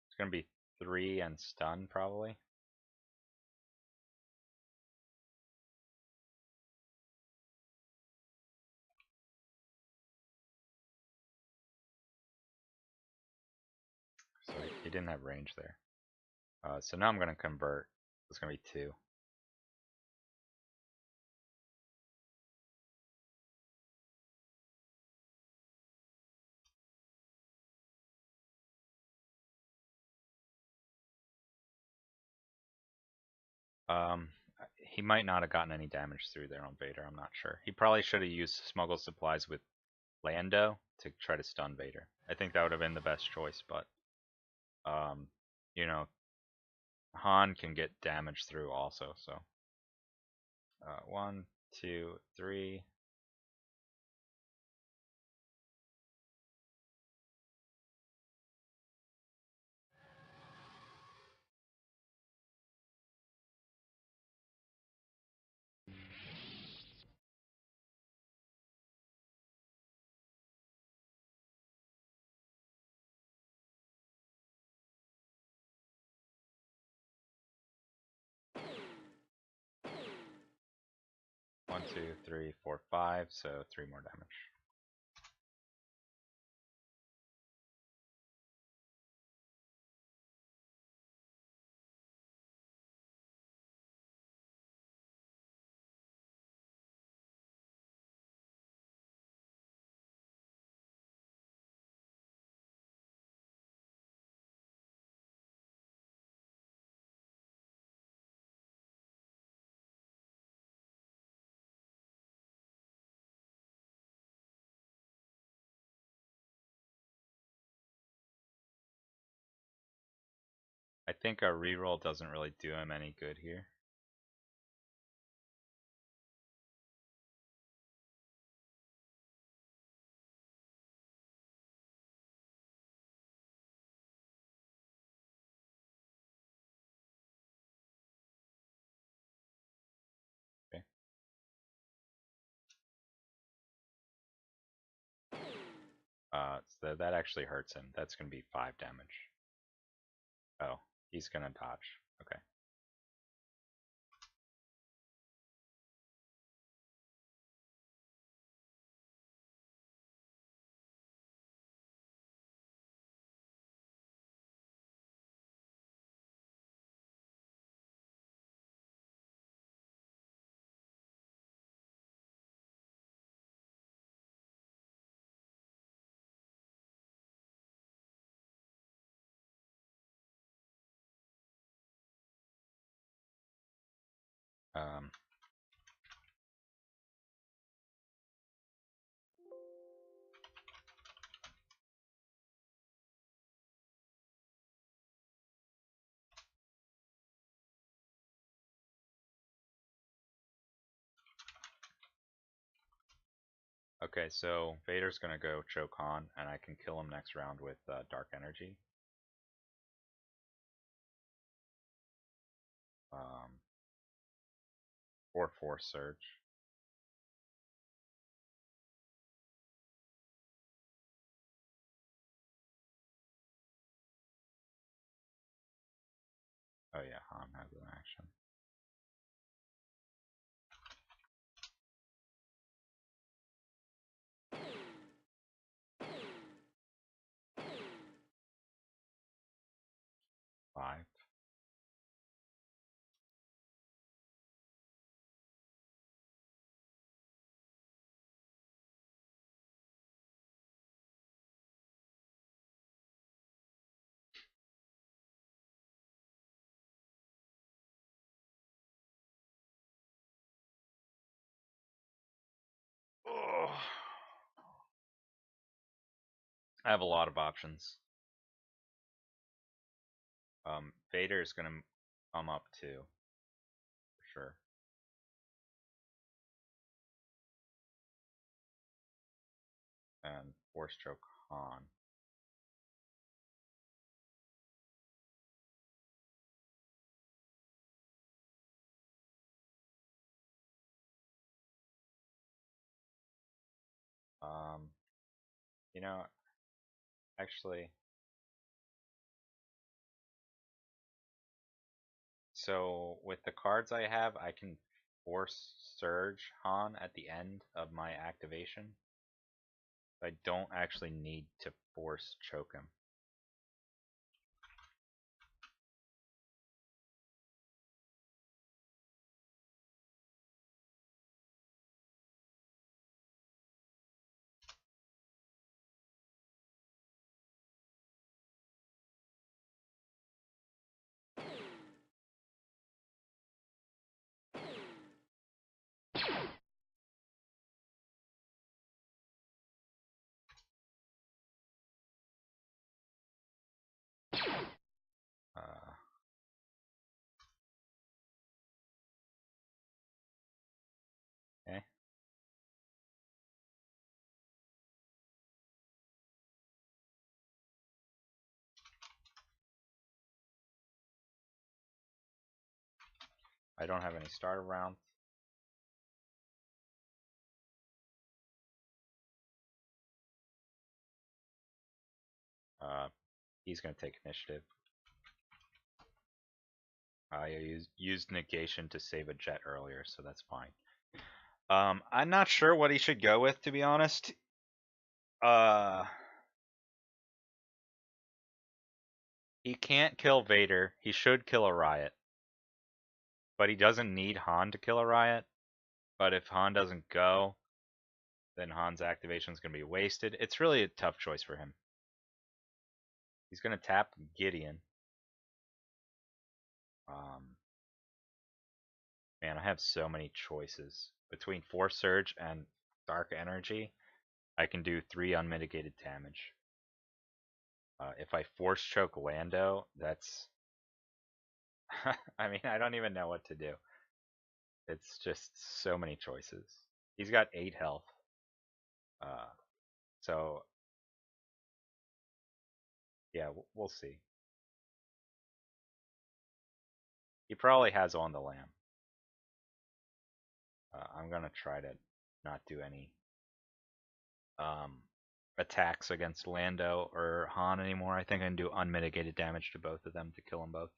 S1: It's going to be 3 and stun, probably. he didn't have range there. So now I'm gonna convert. It's gonna be 2. Um, he might not have gotten any damage through there on Vader. I'm not sure. He probably should have used smuggle supplies with Lando to try to stun Vader. I think that would have been the best choice, but um, you know, Han can get damage through also. So 1, 2, 3. One, 2, 3, 4, 5. So 3 more damage. I think our reroll doesn't really do him any good here. Okay. So that actually hurts him. That's gonna be 5 damage. Oh, he's gonna dodge. Okay. Um, okay, so Vader's gonna go choke Han, and I can kill him next round with Dark Energy. Um, or Force Surge. Oh yeah, Han has an action. Five. Oh. I have a lot of options. Vader is gonna come up too, for sure. And Force choke Han. Um, you know, actually, so with the cards I have, I can Force Surge Han at the end of my activation. I don't actually need to Force choke him. I don't have any starter rounds. He's going to take initiative. I used negation to save a jet earlier, so that's fine. I'm not sure what he should go with, to be honest. He can't kill Vader. He should kill a riot. But he doesn't need Han to kill a riot. But if Han doesn't go, then Han's activation is going to be wasted. It's really a tough choice for him. He's going to tap Gideon. Man, I have so many choices. Between Force Surge and Dark Energy, I can do 3 unmitigated damage. If I Force Choke Lando, that's... I mean, I don't even know what to do. It's just so many choices. He's got 8 health. So, yeah, we'll see. He probably has on the Lamb. I'm going to try to not do any attacks against Lando or Han anymore. I think I can do unmitigated damage to both of them to kill them both.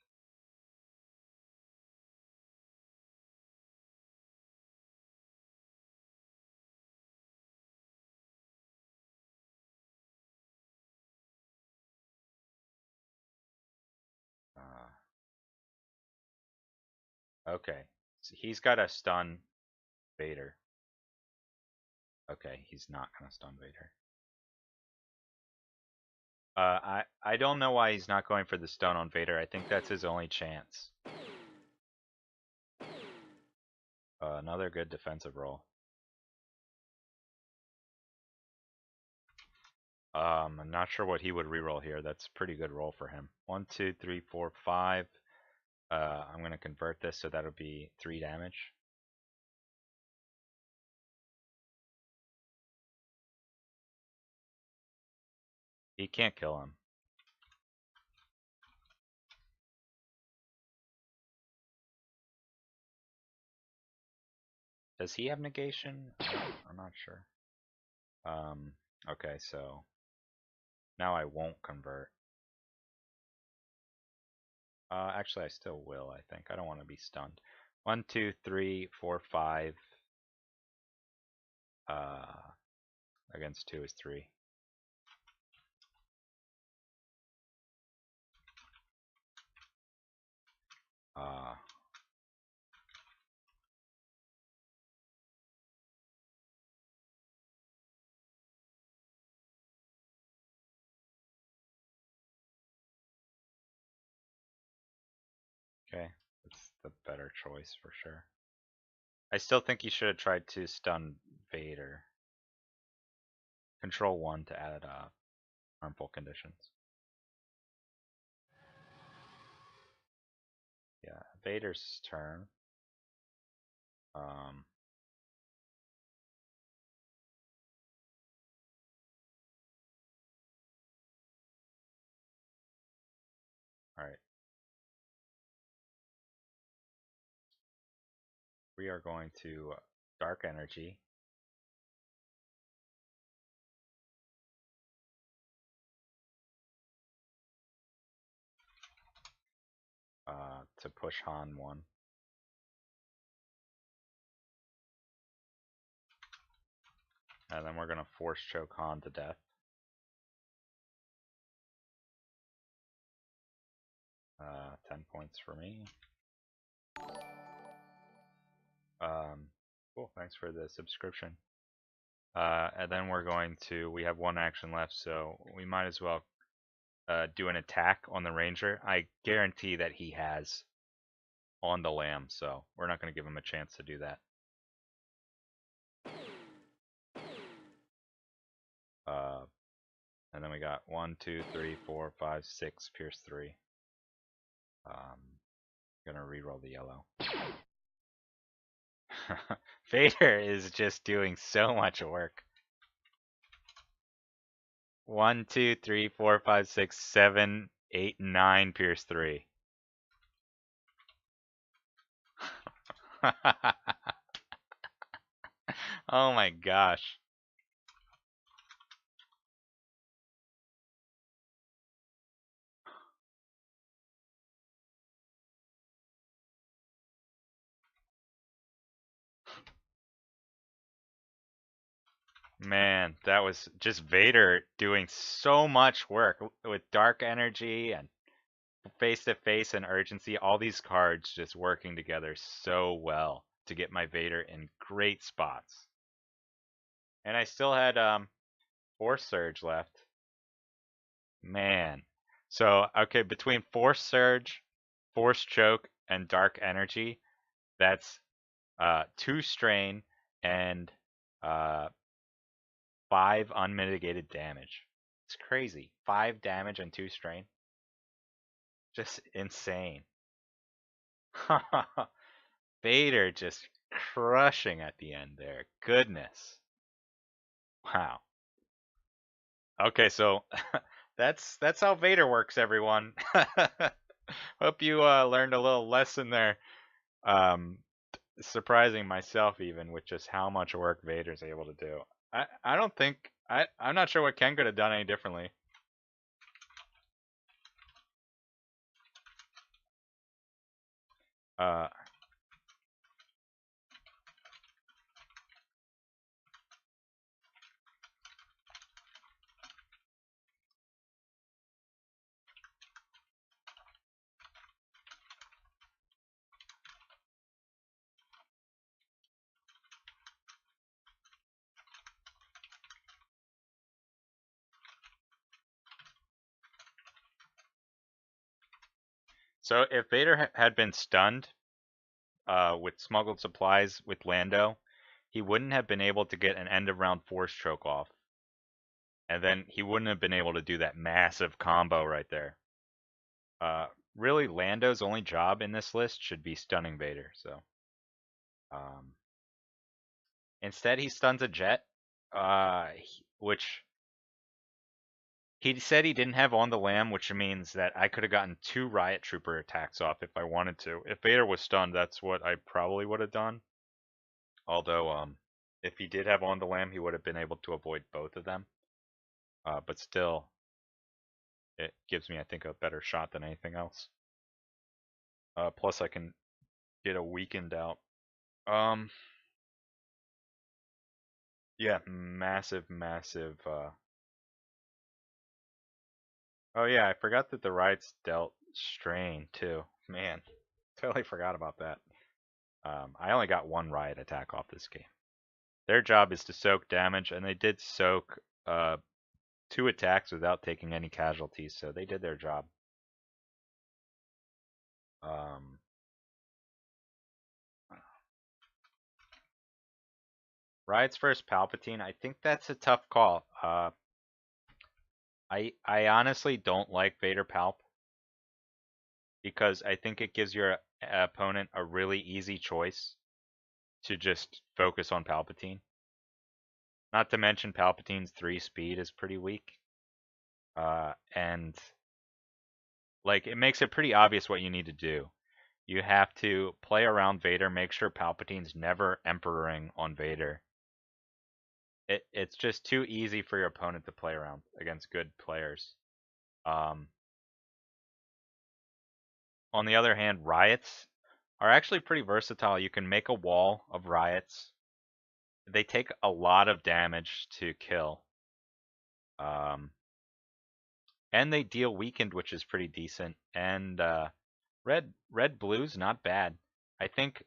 S1: Okay, so he's got to stun Vader. Okay, he's not going to stun Vader. I don't know why he's not going for the stun on Vader. I think that's his only chance. Another good defensive roll. I'm not sure what he would reroll here. That's a pretty good roll for him. 1, 2, 3, 4, 5. I'm going to convert this, so that'll be 3 damage. He can't kill him. Does he have negation? I'm not sure. Okay, so now I won't convert. Actually, I still will, I think. I don't want to be stunned. 1, 2, 3, 4, 5. Against 2 is 3. Okay, that's the better choice for sure. I still think he should have tried to stun Vader. Control 1 to add harmful conditions. Yeah, Vader's turn. Alright. We are going to Dark Energy. To push Han 1. And then we're going to Force Choke Han to death. 10 points for me. Cool, thanks for the subscription. And then we're going to, we have 1 action left, so we might as well do an attack on the Ranger. I guarantee that he has on the Lamb, so we're not going to give him a chance to do that. And then we got 1, 2, 3, 4, 5, 6, Pierce 3. Gonna reroll the yellow. Vader is just doing so much work. 1, 2, 3, 4, 5, 6, 7, 8, 9, Pierce 3. Oh my gosh. Man, that was just Vader doing so much work with dark energy and face to face and urgency. All these cards just working together so well to get my Vader in great spots. And I still had Force Surge left. Man. So, okay, between Force Surge, Force Choke, and Dark Energy, that's 2 strain and uh, 5 unmitigated damage. It's crazy. 5 damage and 2 strain. Just insane. Vader just crushing at the end there. Goodness. Wow. Okay, so that's how Vader works, everyone. Hope you learned a little lesson there. Um, Surprising myself even with just how much work Vader's able to do. I don't think I'm not sure what Ken could have done any differently. Uh, so if Vader had been stunned with smuggled supplies with Lando, he wouldn't have been able to get an end of round force choke off, and then he wouldn't have been able to do that massive combo right there. Uh, really, Lando's only job in this list should be stunning Vader. So, um, instead he stuns a jet, which he said he didn't have on the lam, which means that I could have gotten 2 riot trooper attacks off if I wanted to. If Vader was stunned, that's what I probably would have done. Although, if he did have on the lam, he would have been able to avoid both of them. But still, it gives me, I think, a better shot than anything else. Plus, I can get a weakened out. Um, yeah, massive, massive. Oh yeah, I forgot that the riots dealt strain too. Man, totally forgot about that. I only got 1 riot attack off this game. Their job is to soak damage, and they did soak 2 attacks without taking any casualties, so they did their job. Um, Riots versus Palpatine, I think that's a tough call. I honestly don't like Vader Palp because I think it gives your opponent a really easy choice to just focus on Palpatine. Not to mention Palpatine's 3 speed is pretty weak. And like it makes it pretty obvious what you need to do. You have to play around Vader, make sure Palpatine's never emperoring on Vader. It's just too easy for your opponent to play around against good players. Um, on the other hand, riots are actually pretty versatile. You can make a wall of riots. They take a lot of damage to kill. Um, and they deal weakened, which is pretty decent. And red blue's not bad. I think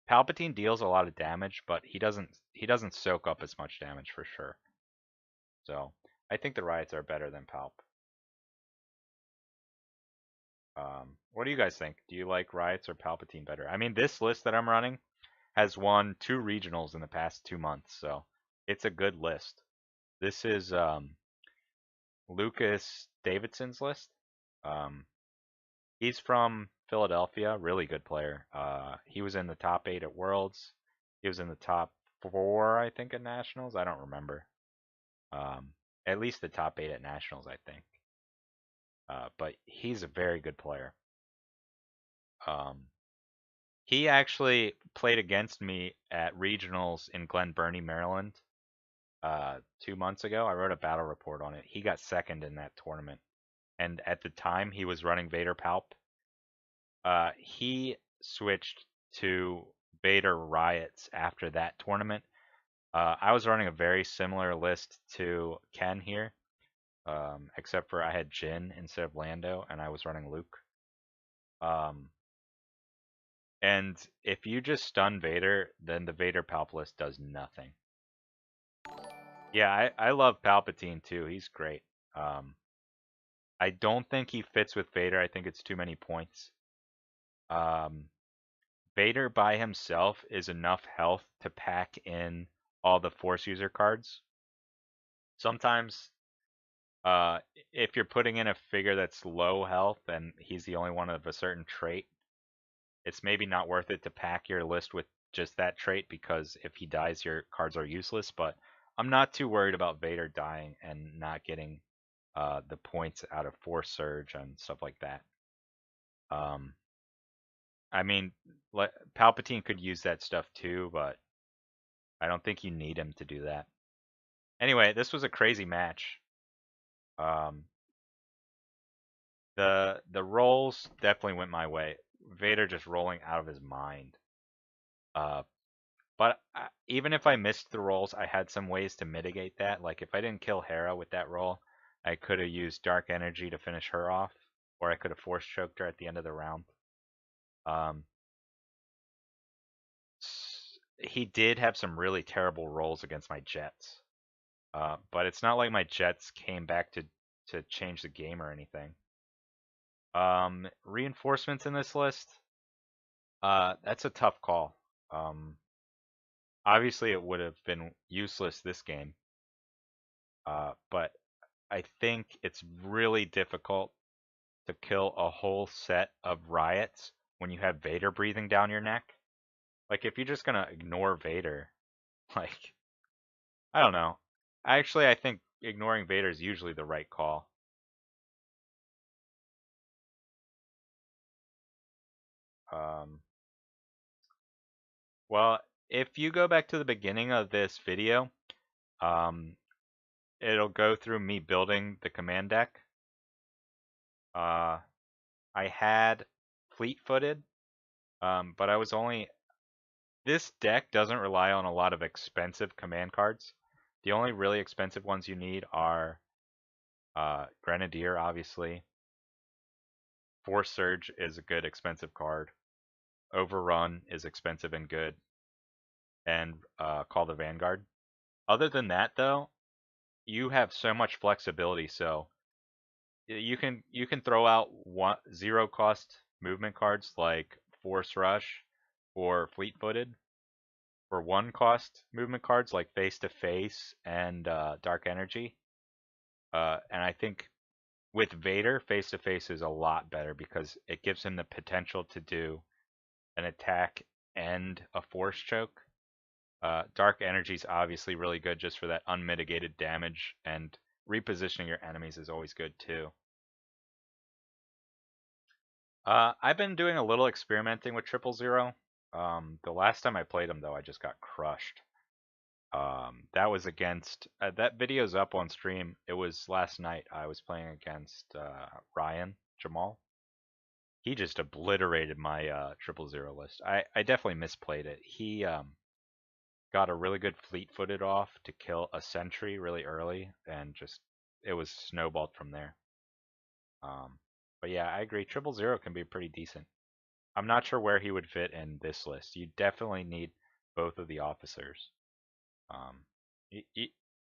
S1: Palpatine deals a lot of damage, but he doesn't soak up as much damage for sure. So I think the riots are better than Palp. What do you guys think? Do you like riots or Palpatine better? I mean, this list that I'm running has won 2 regionals in the past 2 months, so it's a good list. This is Lucas Davidson's list. Um, he's from Philadelphia, really good player. He was in the top 8 at Worlds. He was in the top 4, I think, at Nationals. I don't remember. At least the top 8 at Nationals, I think. But he's a very good player. Um, He actually played against me at regionals in Glen Burnie, Maryland, 2 months ago. I wrote a battle report on it. He got second in that tournament, and at the time he was running Vader Palp. He switched to Vader Riots after that tournament. I was running a very similar list to Ken here, except for I had Jin instead of Lando, and I was running Luke. Um, and if you just stun Vader, then the Vader Palp list does nothing. Yeah, I love Palpatine too. He's great. Um, I don't think he fits with Vader. I think it's too many points. Um, Vader by himself is enough health to pack in all the Force user cards. Sometimes, uh, if you're putting in a figure that's low health and he's the only one of a certain trait, it's maybe not worth it to pack your list with just that trait because if he dies, your cards are useless. But I'm not too worried about Vader dying and not getting the points out of Force Surge and stuff like that. Um, I mean, Palpatine could use that stuff too, but I don't think you need him to do that. Anyway, this was a crazy match. Um, the rolls definitely went my way. Vader just rolling out of his mind. Uh, but even if I missed the rolls, I had some ways to mitigate that. Like if I didn't kill Hera with that roll, I could have used Dark Energy to finish her off, or I could have force choked her at the end of the round. Um, he did have some really terrible rolls against my Jets, but it's not like my Jets came back to change the game or anything. Reinforcements in this list, that's a tough call. Um, Obviously, it would have been useless this game, but I think it's really difficult to kill a whole set of riots when you have Vader breathing down your neck. Like, if you're just gonna ignore Vader, like, I don't know. Actually, I think ignoring Vader is usually the right call. Um, well, if you go back to the beginning of this video, um, it'll go through me building the command deck. Uh, I had fleet-footed, but I was only. This deck doesn't rely on a lot of expensive command cards. The only really expensive ones you need are Grenadier, obviously. Force Surge is a good expensive card. Overrun is expensive and good, and Call the Vanguard. Other than that, though, you have so much flexibility. So you can throw out zero cost movement cards like Force Rush or Fleet Footed, or one cost movement cards like Face to Face and Dark Energy. And I think with Vader, Face to Face is a lot better because it gives him the potential to do an attack and a Force Choke. Dark Energy is obviously really good just for that unmitigated damage, and repositioning your enemies is always good too. I've been doing a little experimenting with 000. The last time I played him, though, I just got crushed. That was against that video's up on stream. It was last night. I was playing against Ryan Jamal. He just obliterated my 000 list. I definitely misplayed it. He got a really good fleet-footed off to kill a sentry really early, and just it was snowballed from there. Um, but yeah, I agree. 000 can be pretty decent. I'm not sure where he would fit in this list. You definitely need both of the officers. Um,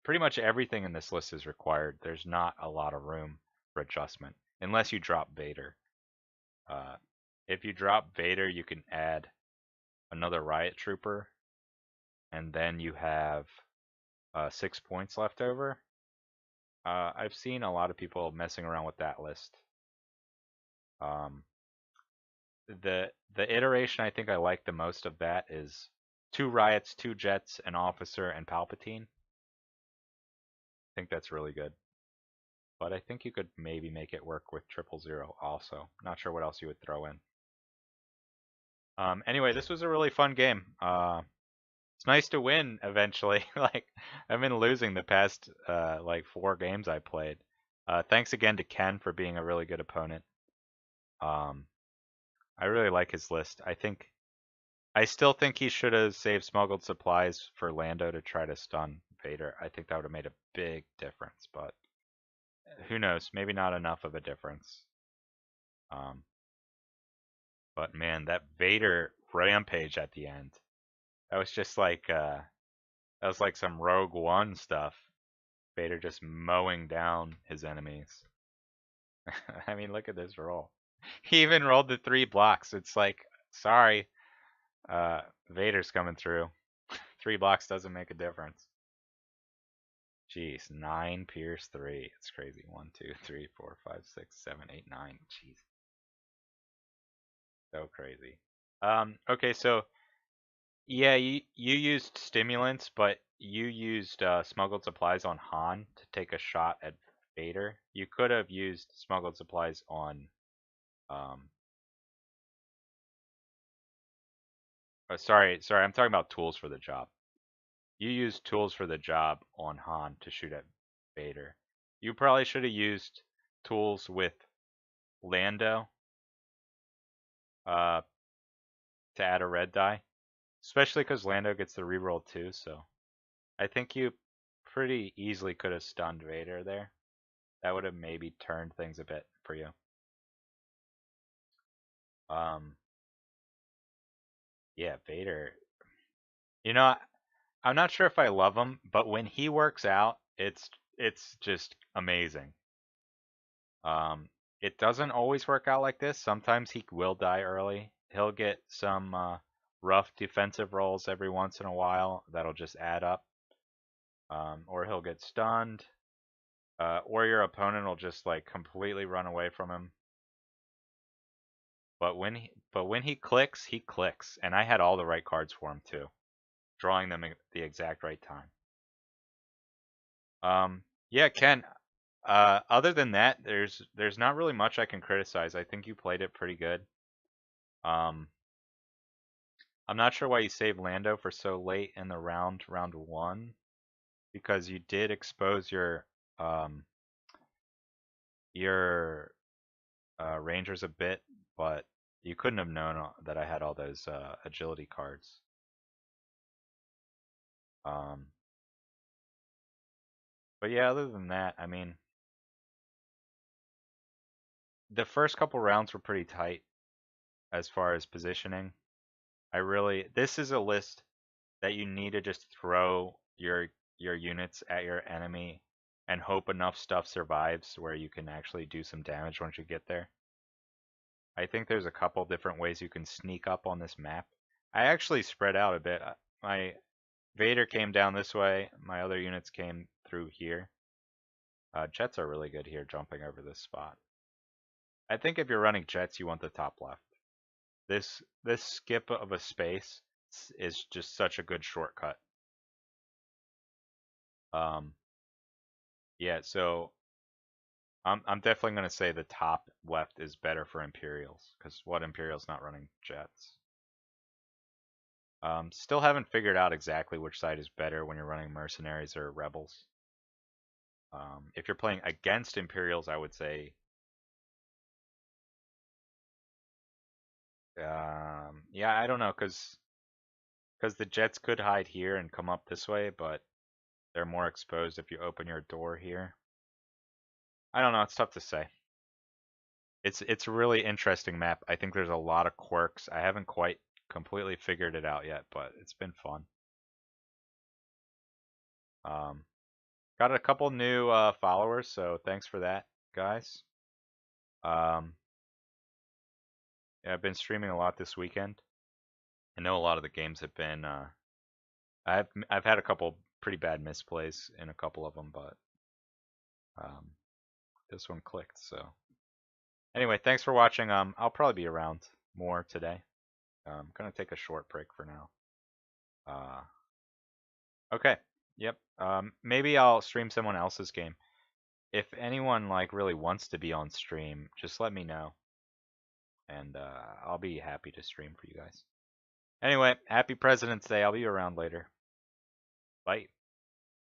S1: Pretty much everything in this list is required. There's not a lot of room for adjustment unless you drop Vader. Uh, if you drop Vader, you can add another Riot Trooper, and then you have 6 points left over. I've seen a lot of people messing around with that list. Um, the iteration I think I like the most of that is 2 Riots, 2 Jets, an Officer, and Palpatine. I think that's really good. But I think you could maybe make it work with 000 also. Not sure what else you would throw in. Anyway, this was a really fun game. It's nice to win eventually. Like I've been losing the past like 4 games I played. Thanks again to Ken for being a really good opponent. Um, I really like his list. I still think he should have saved smuggled supplies for Lando to try to stun Vader. I think that would have made a big difference, but who knows? Maybe not enough of a difference. Um, but man, that Vader rampage at the end, that was just like that was like some Rogue One stuff. Vader just mowing down his enemies. I mean, look at this roll. He even rolled the 3 blocks. It's like, sorry, Vader's coming through. 3 blocks doesn't make a difference. Jeez, 9 Pierce 3. It's crazy. 1, 2, 3, 4, 5, 6, 7, 8, 9. Jeez, so crazy. Okay, so yeah, you used stimulants, but you used smuggled supplies on Han to take a shot at Vader. You could have used smuggled supplies on um, sorry, I'm talking about tools for the job. You used tools for the job on Han to shoot at Vader. You probably should have used tools with Lando uh, to add a red die, especially because Lando gets the reroll too. So I think you pretty easily could have stunned Vader there. That would have maybe turned things a bit for you. Um, yeah, Vader. You know, I'm not sure if I love him, but when he works out, it's just amazing. Um, it doesn't always work out like this. Sometimes he will die early. He'll get some rough defensive rolls every once in a while that'll just add up. Or he'll get stunned. Or your opponent will just like completely run away from him. But when he clicks, he clicks. And I had all the right cards for him too, drawing them at the exact right time. Yeah, Ken. Other than that, there's not really much I can criticize. I think you played it pretty good. Um, I'm not sure why you saved Lando for so late in the round 1, because you did expose um your Rangers a bit, but you couldn't have known that I had all those agility cards. Um, but yeah, other than that, I mean, the first couple rounds were pretty tight as far as positioning. This is a list that you need to just throw your units at your enemy and hope enough stuff survives where you can actually do some damage once you get there. I think there's a couple different ways you can sneak up on this map. I actually spread out a bit. My Vader came down this way. My other units came through here. Jets are really good here, jumping over this spot. I think if you're running jets, you want the top left. This skip of a space is just such a good shortcut. Um, yeah, so I'm definitely going to say the top left is better for Imperials, because what Imperial's not running jets? Still haven't figured out exactly which side is better when you're running mercenaries or rebels. If you're playing against Imperials, I would say, yeah, I don't know, because the jets could hide here and come up this way, but they're more exposed if you open your door here. I don't know, it's tough to say. It's a really interesting map. I think there's a lot of quirks. I haven't quite completely figured it out yet, but it's been fun. Um, got a couple new followers, so thanks for that, guys. Um, yeah, I've been streaming a lot this weekend. I know a lot of the games have been. I've had a couple pretty bad misplays in a couple of them, but um, this one clicked. So anyway, thanks for watching. I'll probably be around more today. I'm gonna take a short break for now. Uh, okay. Yep. Maybe I'll stream someone else's game. If anyone like really wants to be on stream, just let me know. and I'll be happy to stream for you guys. Anyway, happy President's Day. I'll be around later. Bye.